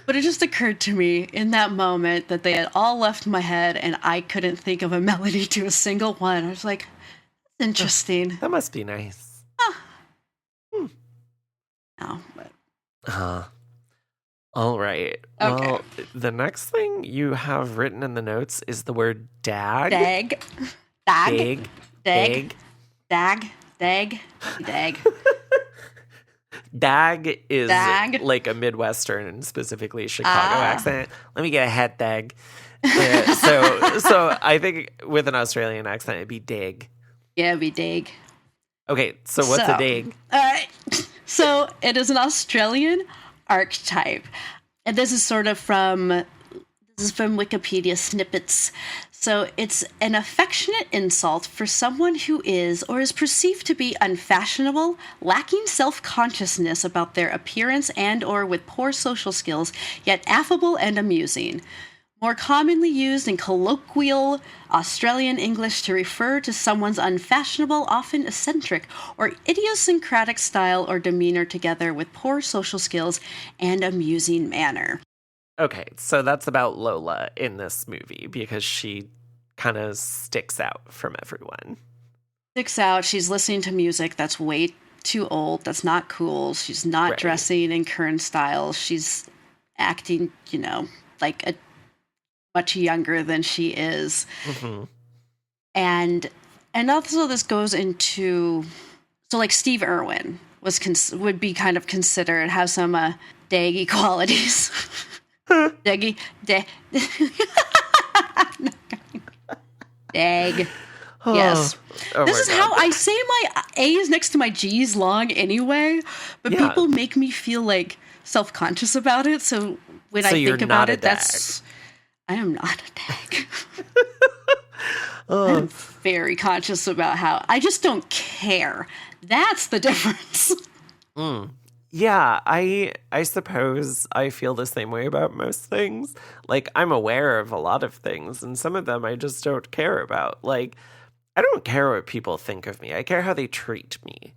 But it just occurred to me in that moment that they had all left my head and I couldn't think of a melody to a single one. I was like, that's interesting. That must be nice. No, but all right. Okay. Well, the next thing you have written in the notes is the word dag. Dag. Dag is like a Midwestern and specifically Chicago accent. Let me get a head dag. So I think with an Australian accent, it'd be dig. Yeah, it'd be dig. Okay, so what's a dig? All right. So it is an Australian archetype. And this is from Wikipedia snippets. So it's an affectionate insult for someone who is or is perceived to be unfashionable, lacking self-consciousness about their appearance and or with poor social skills, yet affable and amusing. More commonly used in colloquial Australian English to refer to someone's unfashionable, often eccentric, or idiosyncratic style or demeanor together with poor social skills and amusing manner. Okay, so that's about Lola in this movie because she kind of sticks out from everyone. Sticks out. She's listening to music that's way too old. That's not cool. She's not dressing in current style. She's acting, like a much younger than she is. Mm-hmm. And also this goes into, so like Steve Irwin would be kind of considered, have some daggy qualities. Dag. Yes. Oh this is God. how I say my A's next to my G's long anyway, but people make me feel like self-conscious about it. So when I think about it, I am not a dag. I'm very conscious about how I just don't care. That's the difference. Yeah, I suppose I feel the same way about most things. Like, I'm aware of a lot of things, and some of them I just don't care about. Like, I don't care what people think of me. I care how they treat me.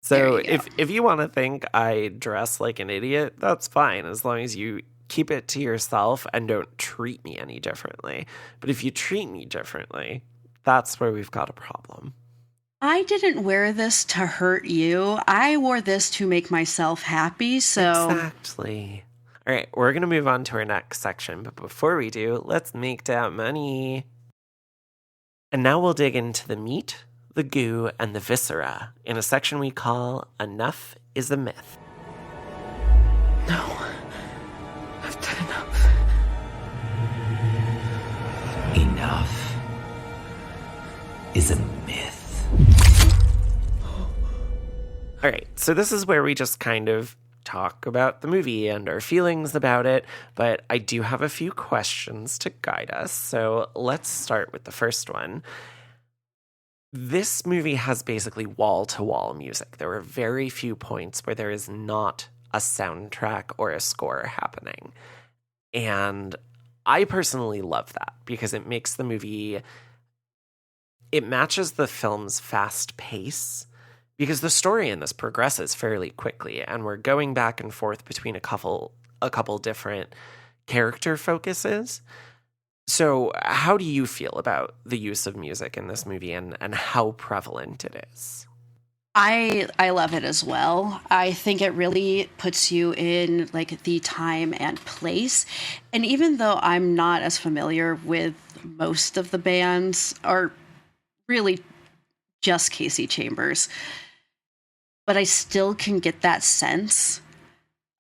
So if you want to think I dress like an idiot, that's fine, as long as you keep it to yourself and don't treat me any differently. But if you treat me differently, that's where we've got a problem. I didn't wear this to hurt you. I wore this to make myself happy, so... Exactly. All right, we're going to move on to our next section, but before we do, let's make that money. And now we'll dig into the meat, the goo, and the viscera in a section we call Enough is a Myth. No. I've done enough. Enough is a myth. All right, so this is where we just kind of talk about the movie and our feelings about it, but I do have a few questions to guide us. So let's start with the first one. This movie has basically wall-to-wall music. There are very few points where there is not a soundtrack or a score happening. And I personally love that because it makes the movie, it matches the film's fast pace because the story in this progresses fairly quickly, and we're going back and forth between a couple different character focuses. So how do you feel about the use of music in this movie and how prevalent it is? I love it as well. I think it really puts you in like the time and place. And even though I'm not as familiar with most of the bands, or really just Casey Chambers, but I still can get that sense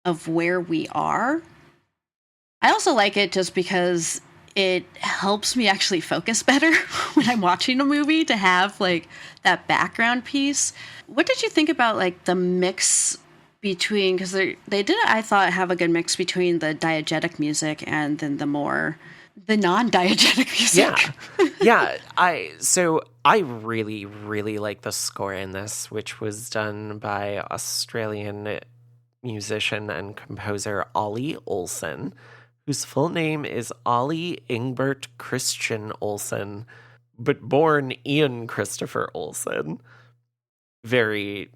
of where we are. I also like it just because it helps me actually focus better when I'm watching a movie to have like that background piece. What did you think about like the mix between, because they did, I thought, have a good mix between the diegetic music and then the non-diegetic music. Yeah. I really, really like the score in this, which was done by Australian musician and composer Ollie Olsen, whose full name is Ollie Ingbert Christian Olsen, but born Ian Christopher Olsen. Very,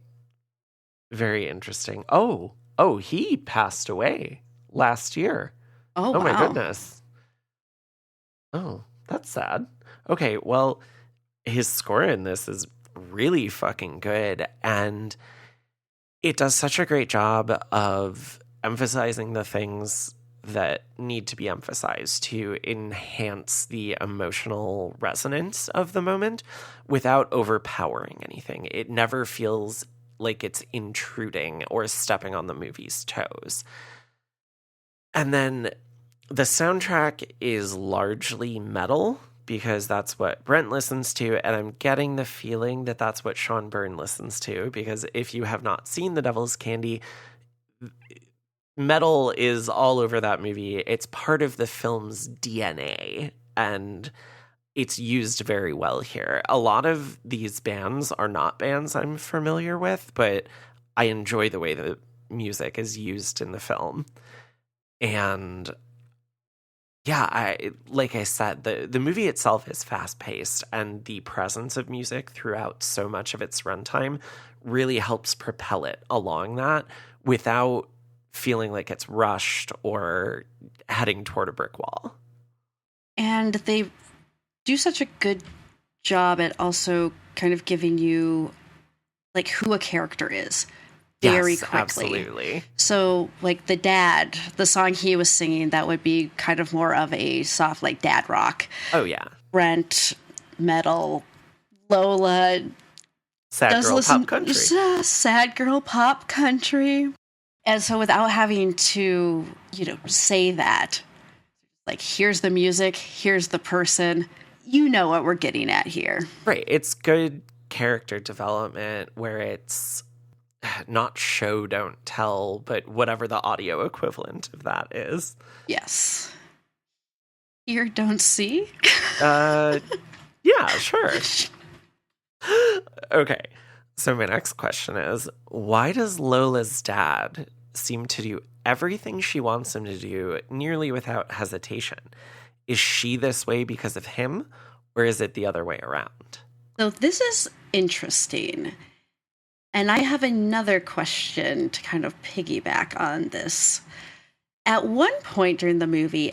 very interesting. Oh, he passed away last year. Oh, wow. My goodness. Oh, that's sad. Okay, well, his score in this is really fucking good, and it does such a great job of emphasizing the things that need to be emphasized to enhance the emotional resonance of the moment without overpowering anything. It never feels like it's intruding or stepping on the movie's toes. And then the soundtrack is largely metal because that's what Brent listens to, and I'm getting the feeling that that's what Sean Byrne listens to, because if you have not seen The Devil's Candy, metal is all over that movie. It's part of the film's DNA, and it's used very well here. A lot of these bands are not bands I'm familiar with, but I enjoy the way the music is used in the film. And yeah, like I said, the movie itself is fast-paced, and the presence of music throughout so much of its runtime really helps propel it along that without feeling like it's rushed or heading toward a brick wall. And they do such a good job at also kind of giving you like who a character is very quickly. Absolutely. So like the dad, the song he was singing, that would be kind of more of a soft like dad rock. Oh yeah. Brent, metal, Lola, sad girl pop country. Sad girl pop country. And so without having to, say that, like, here's the music, here's the person, you know what we're getting at here. Right. It's good character development where it's not show, don't tell, but whatever the audio equivalent of that is. Yes. Hear, don't see? Yeah, sure. Okay. So my next question is, why does Lola's dad seem to do everything she wants him to do nearly without hesitation? Is she this way because of him, or is it the other way around? So this is interesting. And I have another question to kind of piggyback on this. At one point during the movie,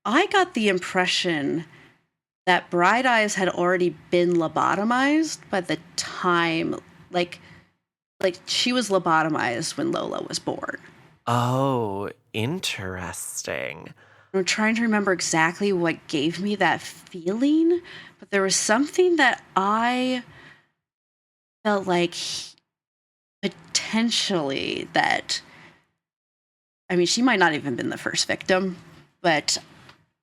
I got the impression that Bright Eyes had already been lobotomized by the time, like she was lobotomized when Lola was born. Oh, interesting. I'm trying to remember exactly what gave me that feeling, but there was something that I felt like potentially that, I mean, she might not even been the first victim, but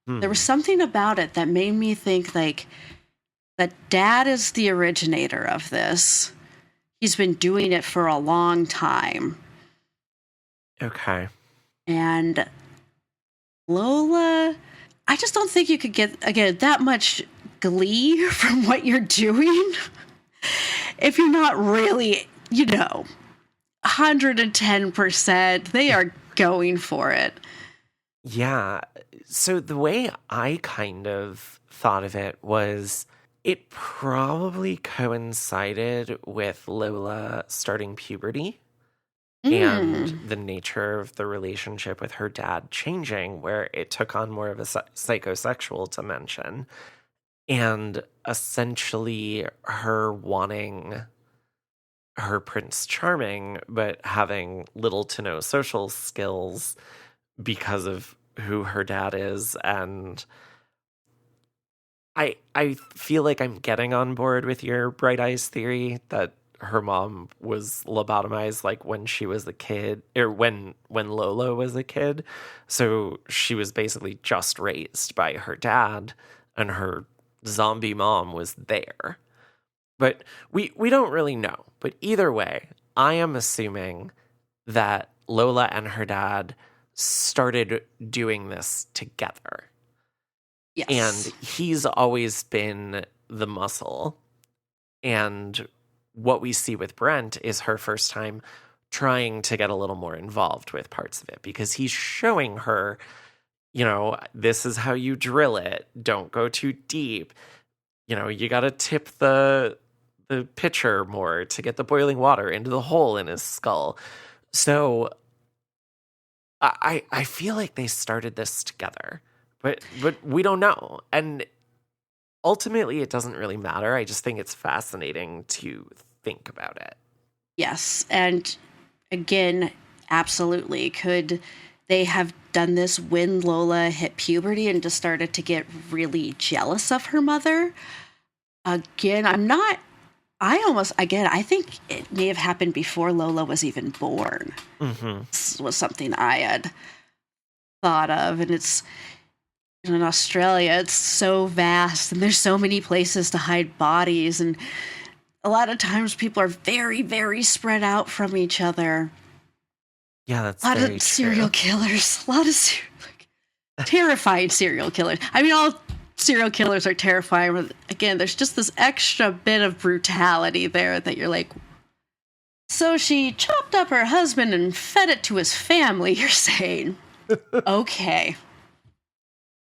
there was something about it that made me think like that dad is the originator of this. He's been doing it for a long time. Okay. And Lola, I just don't think you could get, again, that much glee from what you're doing if you're not really, 110%. They are going for it. Yeah. So the way I kind of thought of it was it probably coincided with Lola starting puberty and the nature of the relationship with her dad changing, where it took on more of a psychosexual dimension. And essentially her wanting her Prince Charming, but having little to no social skills because of who her dad is. And I feel like I'm getting on board with your bright eyes theory that her mom was lobotomized like when she was a kid, or when Lola was a kid. So she was basically just raised by her dad, and her zombie mom was there. But we don't really know. But either way, I am assuming that Lola and her dad started doing this together. Yes. And he's always been the muscle. And what we see with Brent is her first time trying to get a little more involved with parts of it, because he's showing her, you know, this is how you drill it. Don't go too deep. You know, you got to tip the pitcher more to get the boiling water into the hole in his skull. So I feel like they started this together, but we don't know. And ultimately it doesn't really matter. I just think it's fascinating to think about it. Yes. And again, absolutely. Could they have done this when Lola hit puberty and just started to get really jealous of her mother? Again, I think it may have happened before Lola was even born. This was something I had thought of. And it's, in Australia, it's so vast and there's so many places to hide bodies. And a lot of times people are very, very spread out from each other. Yeah, that's a lot very of serial true. killers, a lot of terrifying serial killers. I mean, all serial killers are terrifying. But again, there's just this extra bit of brutality there that you're like, so she chopped up her husband and fed it to his family, you're saying? Okay.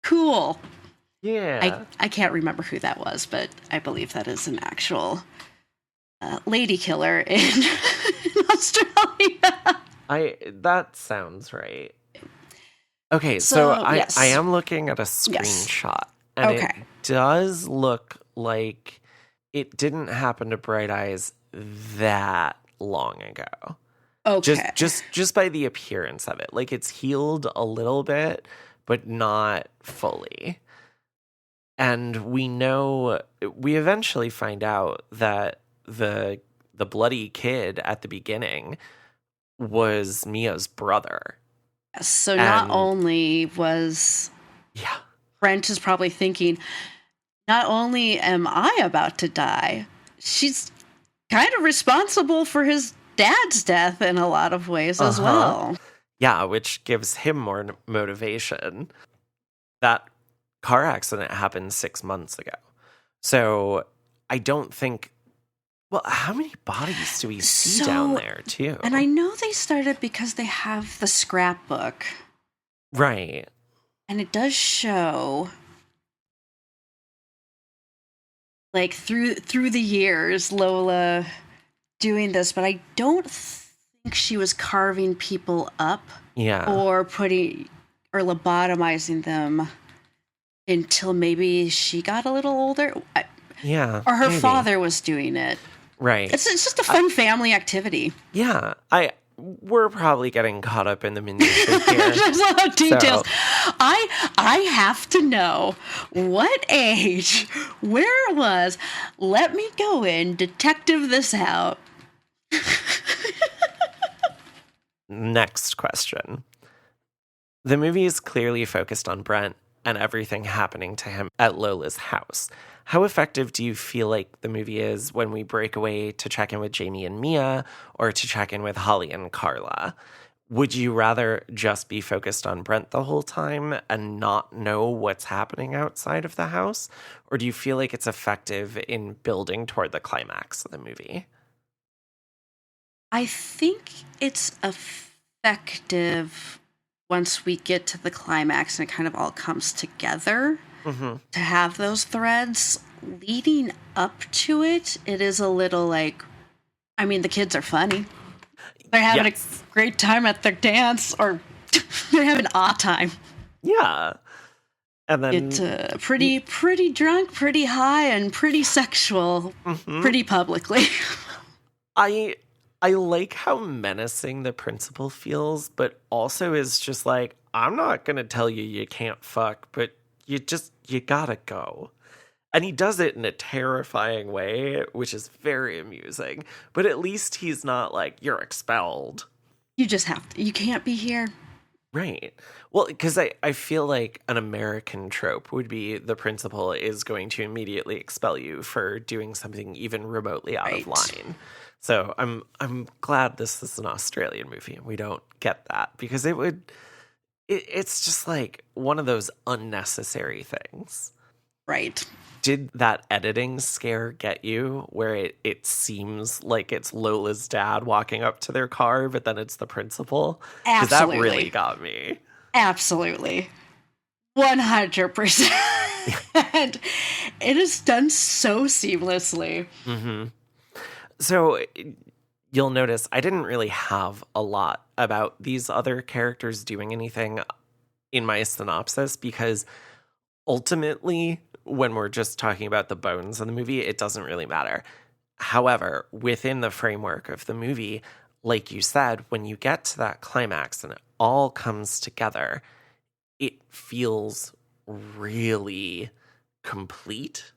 Cool. Yeah. I can't remember who that was, but I believe that is an actual lady killer in Australia. That sounds right. Okay, so yes. I am looking at a screenshot, and it does look like it didn't happen to Bright Eyes that long ago. Okay. Just by the appearance of it. Like, it's healed a little bit, but not fully. And we eventually find out that the bloody kid at the beginning was Mia's brother. So not only was Brent is probably thinking, not only am I about to die, she's kind of responsible for his dad's death in a lot of ways as well. Yeah, which gives him more motivation. That car accident happened 6 months ago. So I don't think... Well, how many bodies do we see down there, too? And I know they started because they have the scrapbook. Right. And it does show, like, through the years, Lola doing this, but I don't think she was carving people up or lobotomizing them until maybe she got a little older. Or her father was doing it. Right. It's just a fun family activity. Yeah. We're probably getting caught up in the minutiae here. There's a lot of details. So. I have to know what age, where it was. Let me go in, detective this out. Next question. The movie is clearly focused on Brent and everything happening to him at Lola's house. How effective do you feel like the movie is when we break away to check in with Jamie and Mia or to check in with Holly and Carla? Would you rather just be focused on Brent the whole time and not know what's happening outside of the house? Or do you feel like it's effective in building toward the climax of the movie? I think it's effective once we get to the climax and it kind of all comes together, to have those threads leading up to it, it is a little like, I mean, the kids are funny. They're having a great time at their dance, or they're having a time. Yeah. And then It's pretty drunk, pretty high, and pretty sexual, pretty publicly. I like how menacing the principal feels, but also is just like, I'm not going to tell you can't fuck, but you gotta go. And he does it in a terrifying way, which is very amusing. But at least he's not like, you're expelled. You just have to. You can't be here. Right. Well, because I feel like an American trope would be the principal is going to immediately expel you for doing something even remotely out of line. So I'm glad this is an Australian movie and we don't get that, because it's just like one of those unnecessary things. Right. Did that editing scare get you where it seems like it's Lola's dad walking up to their car, but then it's the principal? Because that really got me. Absolutely. 100%. And it is done so seamlessly. So you'll notice I didn't really have a lot about these other characters doing anything in my synopsis, because ultimately, when we're just talking about the bones of the movie, it doesn't really matter. However, within the framework of the movie, like you said, when you get to that climax and it all comes together, it feels really complete.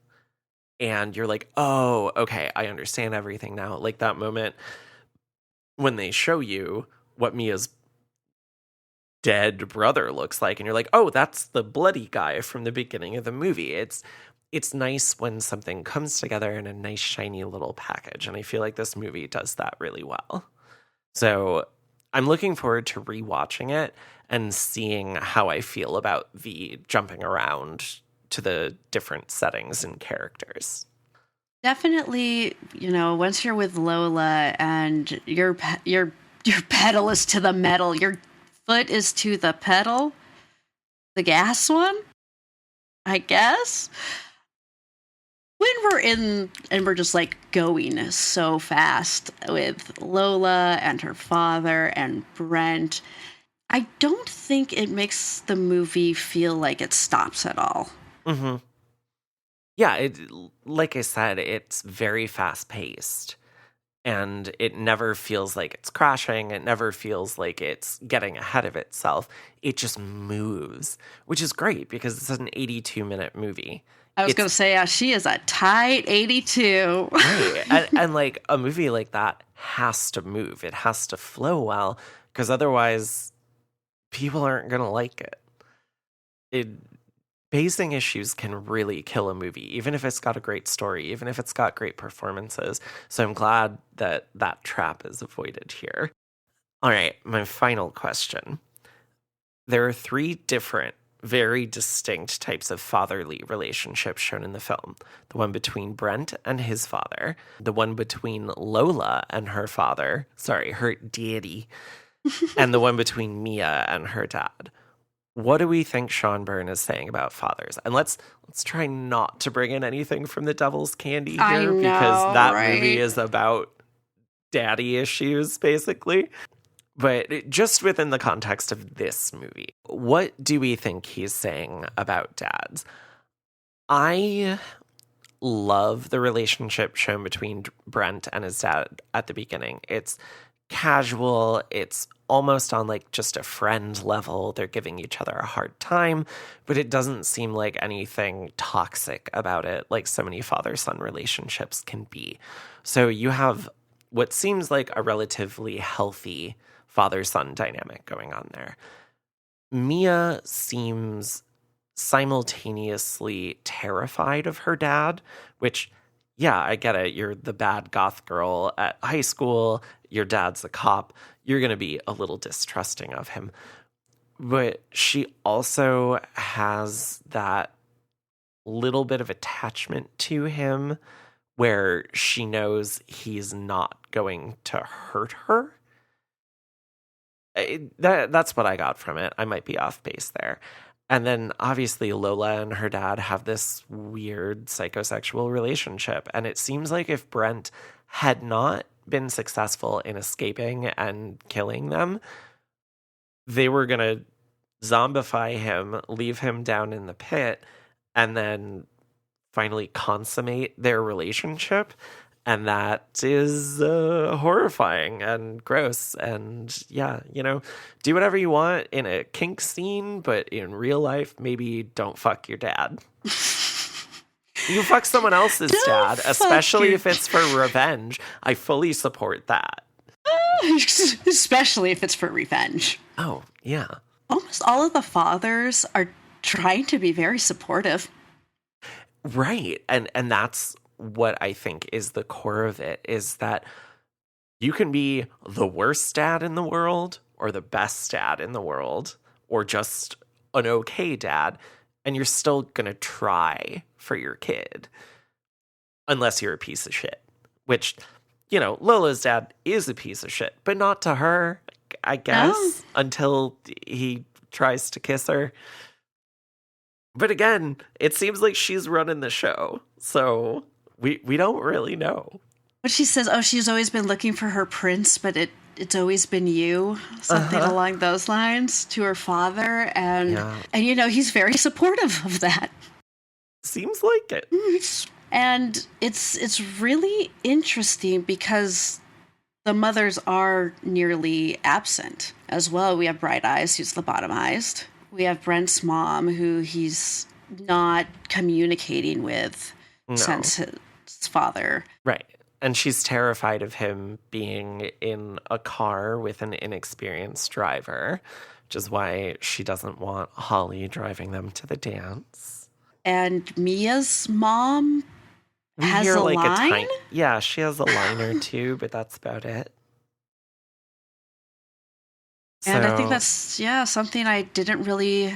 And you're like, oh, okay, I understand everything now. Like that moment when they show you what Mia's dead brother looks like, and you're like, oh, that's the bloody guy from the beginning of the movie. It's nice when something comes together in a nice shiny little package, and I feel like this movie does that really well. So I'm looking forward to rewatching it and seeing how I feel about the jumping around to the different settings and characters. Definitely, once you're with Lola and your pedal is to the metal, your foot is to the pedal, the gas one, I guess. When we're in and we're just like going so fast with Lola and her father and Brent, I don't think it makes the movie feel like it stops at all. Yeah, like I said, it's very fast paced. And it never feels like it's crashing. It never feels like it's getting ahead of itself. It just moves, which is great because it's an 82-minute movie. I was going to say, she is a tight 82. Right. And like a movie like that has to move. It has to flow well, because otherwise people aren't going to like it. Pacing issues can really kill a movie, even if it's got a great story, even if it's got great performances. So I'm glad that that trap is avoided here. All right, my final question. There are 3 different, very distinct types of fatherly relationships shown in the film. The one between Brent and his father, the one between Lola and her father, her daddy, and the one between Mia and her dad. What do we think Sean Byrne is saying about fathers? And let's try not to bring in anything from the Devil's Candy here, because that movie is about daddy issues, basically. But just within the context of this movie, what do we think he's saying about dads? I love the relationship shown between Brent and his dad at the beginning. It's casual. It's almost on like just a friend level. They're giving each other a hard time, but it doesn't seem like anything toxic about it, like so many father-son relationships can be. So you have what seems like a relatively healthy father-son dynamic going on there. Mia seems simultaneously terrified of her dad, which, yeah, I get it. You're the bad goth girl at high school. Your dad's a cop. You're going to be a little distrusting of him. But she also has that little bit of attachment to him where she knows he's not going to hurt her. That's what I got from it. I might be off base there. And then obviously Lola and her dad have this weird psychosexual relationship. And it seems like if Brent had not been successful in escaping and killing them, they were going to zombify him, leave him down in the pit, and then finally consummate their relationship. And that is horrifying and gross. And yeah, do whatever you want in a kink scene, but in real life, maybe don't fuck your dad. You fuck someone else's dad, especially if it's for revenge. I fully support that. Especially if it's for revenge. Oh, yeah. Almost all of the fathers are trying to be very supportive. Right. And that's what I think is the core of it, is that you can be the worst dad in the world or the best dad in the world or just an okay dad, and you're still going to try for your kid unless you're a piece of shit, which, Lola's dad is a piece of shit, but not to her, I guess, until he tries to kiss her. But again, it seems like she's running the show, so we don't really know. But she says, she's always been looking for her prince, but it's always been you. Something along those lines to her father. And he's very supportive of that. Seems like it. And it's really interesting because the mothers are nearly absent as well. We have Bright Eyes, who's lobotomized. We have Brent's mom, who he's not communicating with since his father. Right. And she's terrified of him being in a car with an inexperienced driver, which is why she doesn't want Holly driving them to the dance. And Mia's mom has a line? Yeah, she has a line or two, but that's about it. And I think that's, something I didn't really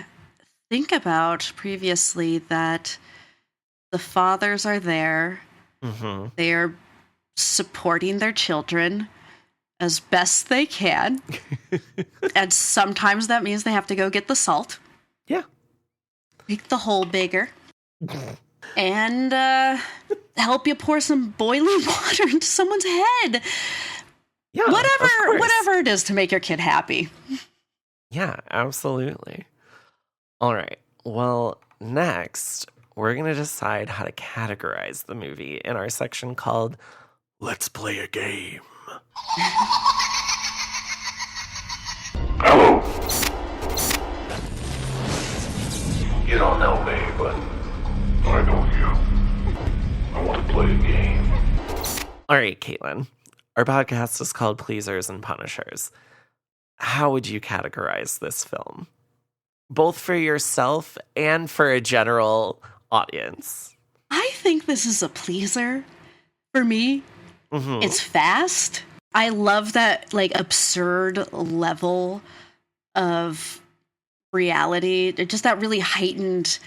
think about previously, that the fathers are there. Mm-hmm. They are supporting their children as best they can. And sometimes that means they have to go get the salt. Yeah. Make the hole bigger. And help you pour some boiling water into someone's head. Yeah, whatever it is to make your kid happy. Yeah, absolutely. All right. Well, next, we're going to decide how to categorize the movie in our section called Let's Play a Game. Hello. You don't know me, but I know you. I want to play a game. All right, Caitlin. Our podcast is called Pleasers and Punishers. How would you categorize this film? Both for yourself and for a general audience. I think this is a pleaser for me. Mm-hmm. It's fast. I love that absurd level of reality. Just that really heightened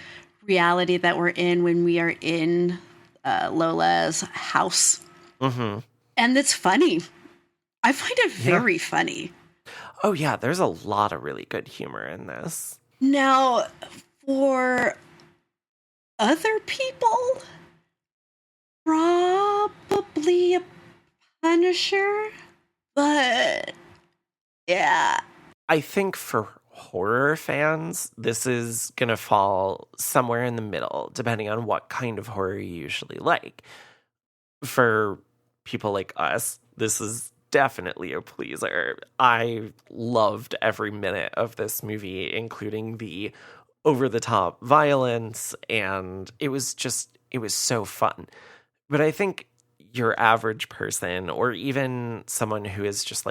reality that we're in when we are in Lola's house. Mm-hmm. And it's funny. I find it very funny. Oh, yeah. There's a lot of really good humor in this. Now, for other people, probably a Punisher. But, yeah. I think for horror fans, this is going to fall somewhere in the middle, depending on what kind of horror you usually like. For people like us, this is definitely a pleaser. I loved every minute of this movie, including the over-the-top violence, and it was so fun. But I think your average person, or even someone who is just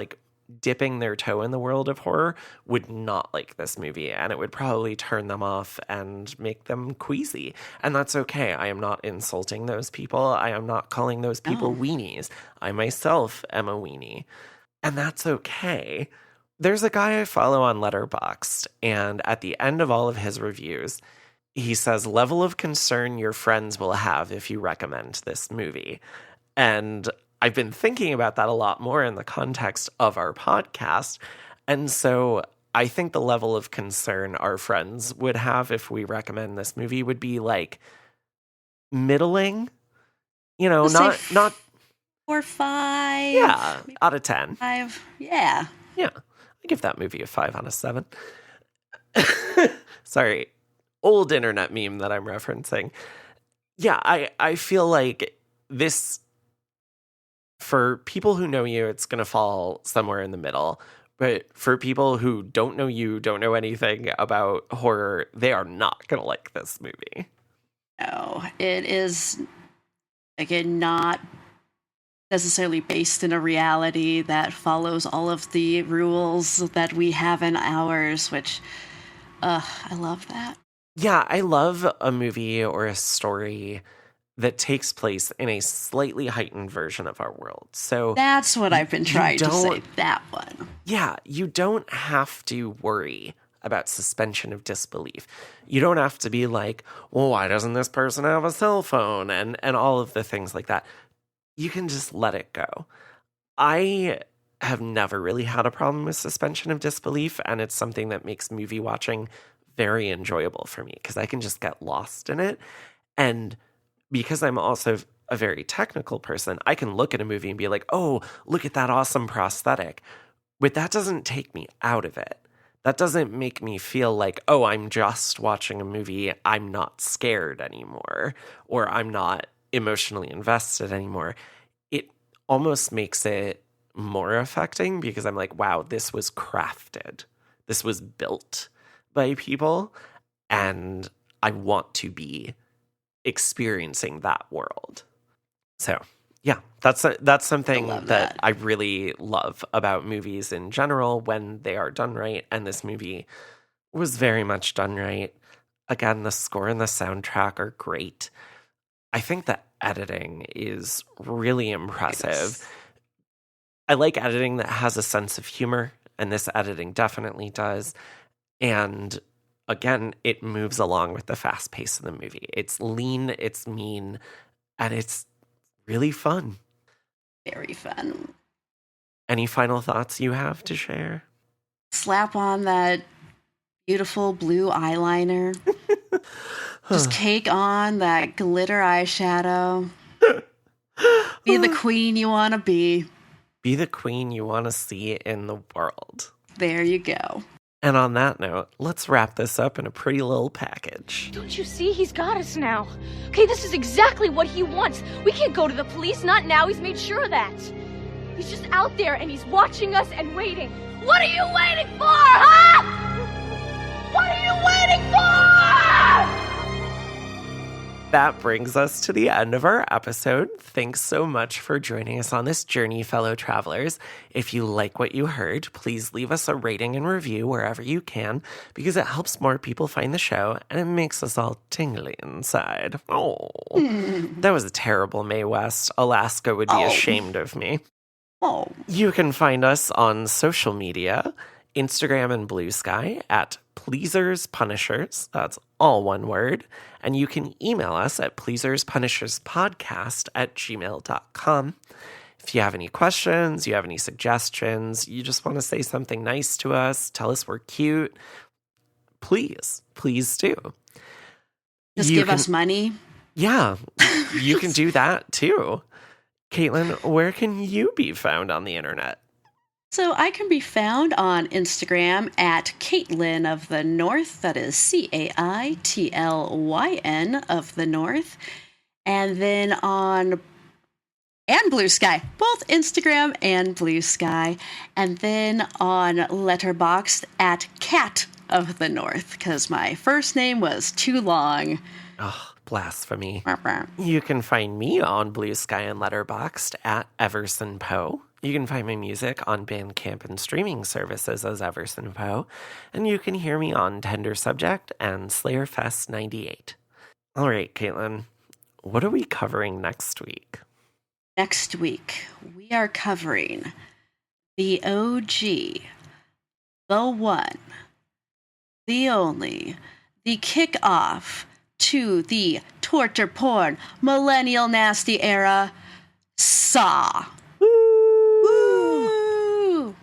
dipping their toe in the world of horror, would not like this movie, and it would probably turn them off and make them queasy. And that's okay. I am not insulting those people. I am not calling those people weenies. I myself am a weenie. And that's okay. There's a guy I follow on Letterboxd, and at the end of all of his reviews, he says, level of concern your friends will have if you recommend this movie. And I've been thinking about that a lot more in the context of our podcast. And so I think the level of concern our friends would have if we recommend this movie would be like middling, Let's not say not 4 or 5. yeah, out of 10. 5. Yeah. Yeah. I give that movie a 5 out of 7. Sorry. Old internet meme that I'm referencing. Yeah, I feel like this, for people who know you, it's going to fall somewhere in the middle. But for people who don't know you, don't know anything about horror, they are not going to like this movie. No, it is, again, not necessarily based in a reality that follows all of the rules that we have in ours, which, I love that. Yeah, I love a movie or a story that takes place in a slightly heightened version of our world. So that's what I've been trying to say, that one. Yeah, you don't have to worry about suspension of disbelief. You don't have to be like, well, why doesn't this person have a cell phone? And all of the things like that. You can just let it go. I have never really had a problem with suspension of disbelief, and it's something that makes movie watching very enjoyable for me because I can just get lost in it. And because I'm also a very technical person, I can look at a movie and be like, oh, look at that awesome prosthetic. But that doesn't take me out of it. That doesn't make me feel like, oh, I'm just watching a movie. I'm not scared anymore, or I'm not emotionally invested anymore. It almost makes it more affecting because I'm like, wow, this was crafted. This was built by people, and I want to be experiencing that world. So yeah, that's something that I really love about movies in general when they are done right, and this movie was very much done right. Again, the score and the soundtrack are great. I think the editing is really impressive. Yes. I like editing that has a sense of humor, and this editing definitely does. And again, it moves along with the fast pace of the movie. It's lean, it's mean, and it's really fun. Very fun. Any final thoughts you have to share? Slap on that beautiful blue eyeliner. Just cake on that glitter eyeshadow. Be the queen you want to be. Be the queen you want to see in the world. There you go. And on that note, let's wrap this up in a pretty little package. Don't you see? He's got us now. Okay, this is exactly what he wants. We can't go to the police, not now. He's made sure of that. He's just out there and he's watching us and waiting. What are you waiting for, huh? What are you waiting for? That brings us to the end of our episode. Thanks so much for joining us on this journey, fellow travelers. If you like what you heard, please leave us a rating and review wherever you can, because it helps more people find the show, and it makes us all tingly inside. Oh, that was a terrible Mae West. Alaska would be ashamed of me. Oh. You can find us on social media, Instagram and Blue Sky at pleaserspunishers. That's all one word. And you can email us at pleaserspunisherspodcast@gmail.com. If you have any questions, you have any suggestions, you just want to say something nice to us, tell us we're cute, please do. Just give us money. Yeah, you can do that too. Caitlin, where can you be found on the internet? So I can be found on Instagram at Caitlin of the North. That is CAITLYN of the North. And then and Blue Sky, both Instagram and Blue Sky. And then on Letterboxd at Cat of the North, because my first name was too long. Oh, blasphemy. You can find me on Blue Sky and Letterboxd at Everson Poe. You can find my music on Bandcamp and streaming services as Everson Poe, and you can hear me on Tender Subject and Slayerfest 98. All right, Caitlin, what are we covering next week? Next week, we are covering the OG, the one, the only, the kickoff to the torture porn millennial nasty era, Saw. Woo!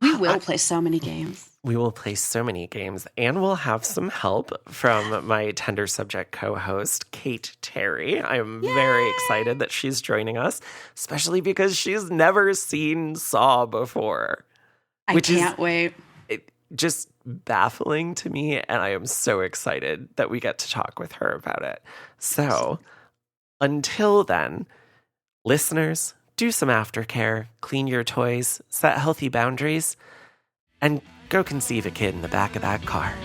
We will play so many games. We will play so many games, and we'll have some help from my tender subject co-host, Kate Terry. I am very excited that she's joining us, especially because she's never seen Saw before. I can't wait. Just baffling to me, and I am so excited that we get to talk with her about it. So, until then, listeners, do some aftercare, clean your toys, set healthy boundaries, and go conceive a kid in the back of that car.